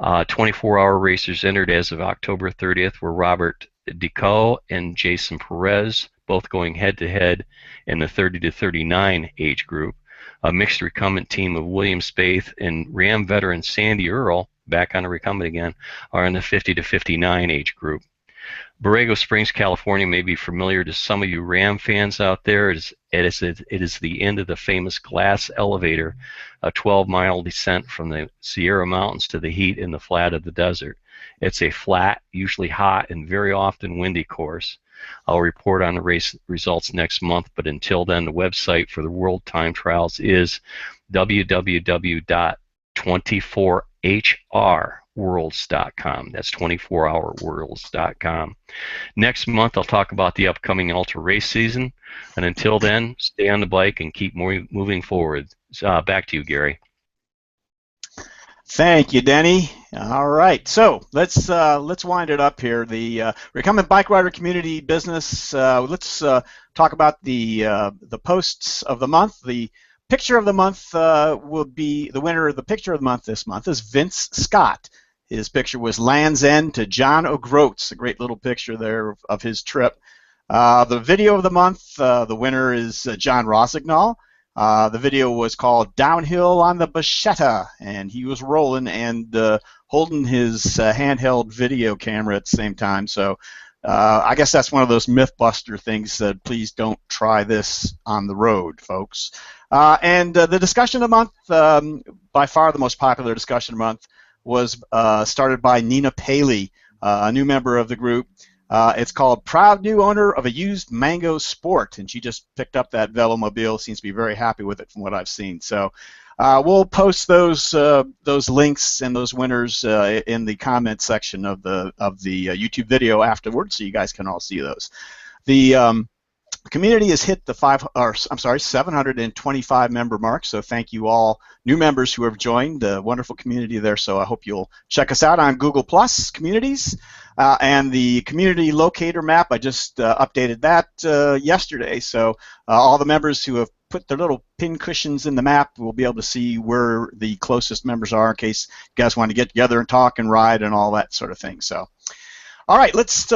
24-hour racers entered as of October 30th were Robert Deco and Jason Perez, both going head-to-head in the 30 to 39 age group. A mixed recumbent team of William Spaeth and Ram veteran Sandy Earl, back on a recumbent again, are in the 50 to 59 age group. Borrego Springs, California may be familiar to some of you Ram fans out there. It is the end of the famous glass elevator, a 12-mile descent from the Sierra Mountains to the heat in the flat of the desert. It's a flat, usually hot, and very often windy course. I'll report on the race results next month, but until then, the website for the World Time Trials is www.24hrworlds.com. That's 24hourworlds.com. Next month, I'll talk about the upcoming ultra race season, and until then, stay on the bike and keep moving forward. Back to you, Gary. Thank you, Denny. All right, so let's wind it up here. The recumbent bike rider community business. Let's talk about the posts of the month. The picture of the month will be the winner of the picture of the month this month is Vince Scott. His picture was Land's End to John O'Groats. A great little picture there of his trip. The video of the month, the winner is John Rossignol. The video was called Downhill on the Bachetta, and he was rolling and holding his handheld video camera at the same time. So I guess that's one of those Mythbuster things that please don't try this on the road, folks. And the discussion of the month, by far the most popular discussion of the month, was started by Nina Paley, a new member of the group. It's called Proud New Owner of a Used Mango Sport, and she just picked up that Velomobile. Seems to be very happy with it from what I've seen. So we'll post those links and those winners in the comment section of the YouTube video afterwards, so you guys can all see those. The community has hit the 725 member mark, so thank you all new members who have joined. A wonderful community there, so I hope you'll check us out on Google Plus Communities. And the community locator map, I just updated that yesterday, so all the members who have put their little pin cushions in the map will be able to see where the closest members are in case you guys want to get together and talk and ride and all that sort of thing. So, all right, let's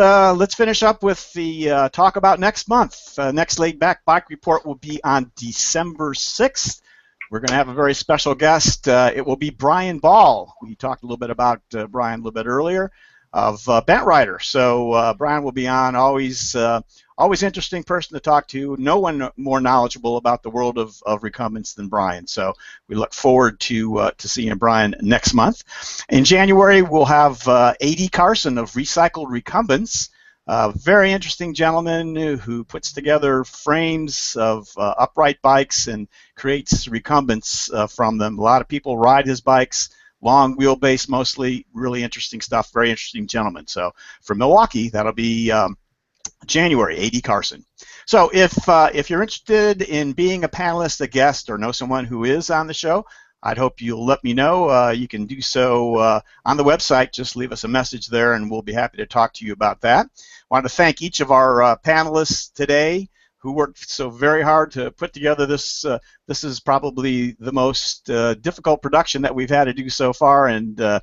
finish up with the talk about next month. Next Laid-Back Bike Report will be on December 6th. We're going to have a very special guest. It will be Brian Ball. We talked a little bit about Brian a little bit earlier of Bent Rider. So Brian will be on. Always interesting person to talk to. No one more knowledgeable about the world of recumbents than Brian. So we look forward to seeing Brian next month. In January, we'll have A.D. Carson of Recycled Recumbents. A very interesting gentleman who puts together frames of upright bikes and creates recumbents from them. A lot of people ride his bikes. Long wheelbase mostly, really interesting stuff, very interesting gentleman. So from Milwaukee, that'll be January, A.D. Carson. So if you're interested in being a panelist, a guest, or know someone who is on the show, I'd hope you'll let me know. You can do so on the website. Just leave us a message there, and we'll be happy to talk to you about that. I want to thank each of our panelists today who worked so very hard to put together this. This is probably the most difficult production that we've had to do so far, and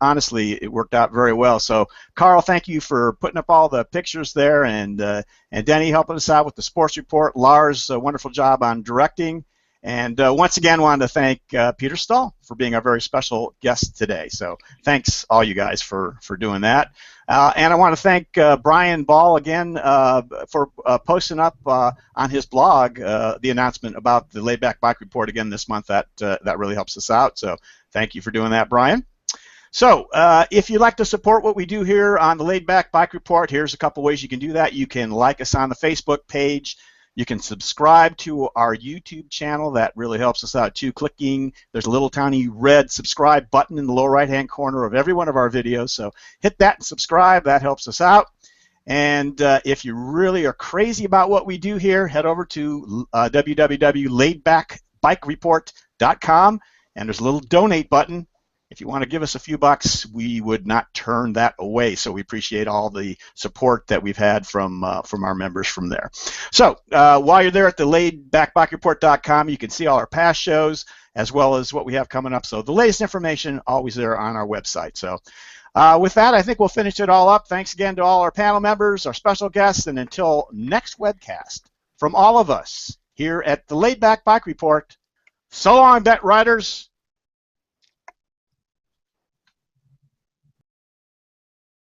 honestly, it worked out very well. So, Carl, thank you for putting up all the pictures there, and Denny helping us out with the sports report. Lars, a wonderful job on directing, and once again, wanted to thank Peter Stull for being our very special guest today. So, thanks all you guys for doing that. And I want to thank Brian Ball again for posting up on his blog the announcement about the Laid-Back Bike Report again this month. That really helps us out. So thank you for doing that, Brian. So if you'd like to support what we do here on the Laid-Back Bike Report, here's a couple ways you can do that. You can like us on the Facebook page. You can subscribe to our YouTube channel. That really helps us out too. There's a little tiny red subscribe button in the lower right-hand corner of every one of our videos. So hit that and subscribe. That helps us out. And if you really are crazy about what we do here, head over to www.laidbackbikereport.com, and there's a little donate button. If you want to give us a few bucks, we would not turn that away. So we appreciate all the support that we've had from our members from there. So while you're there at the laidbackbikereport.com, you can see all our past shows as well as what we have coming up. So the latest information always there on our website. So with that, I think we'll finish it all up. Thanks again to all our panel members, our special guests, and until next webcast, from all of us here at the Laidback Bike Report, so long, bet riders.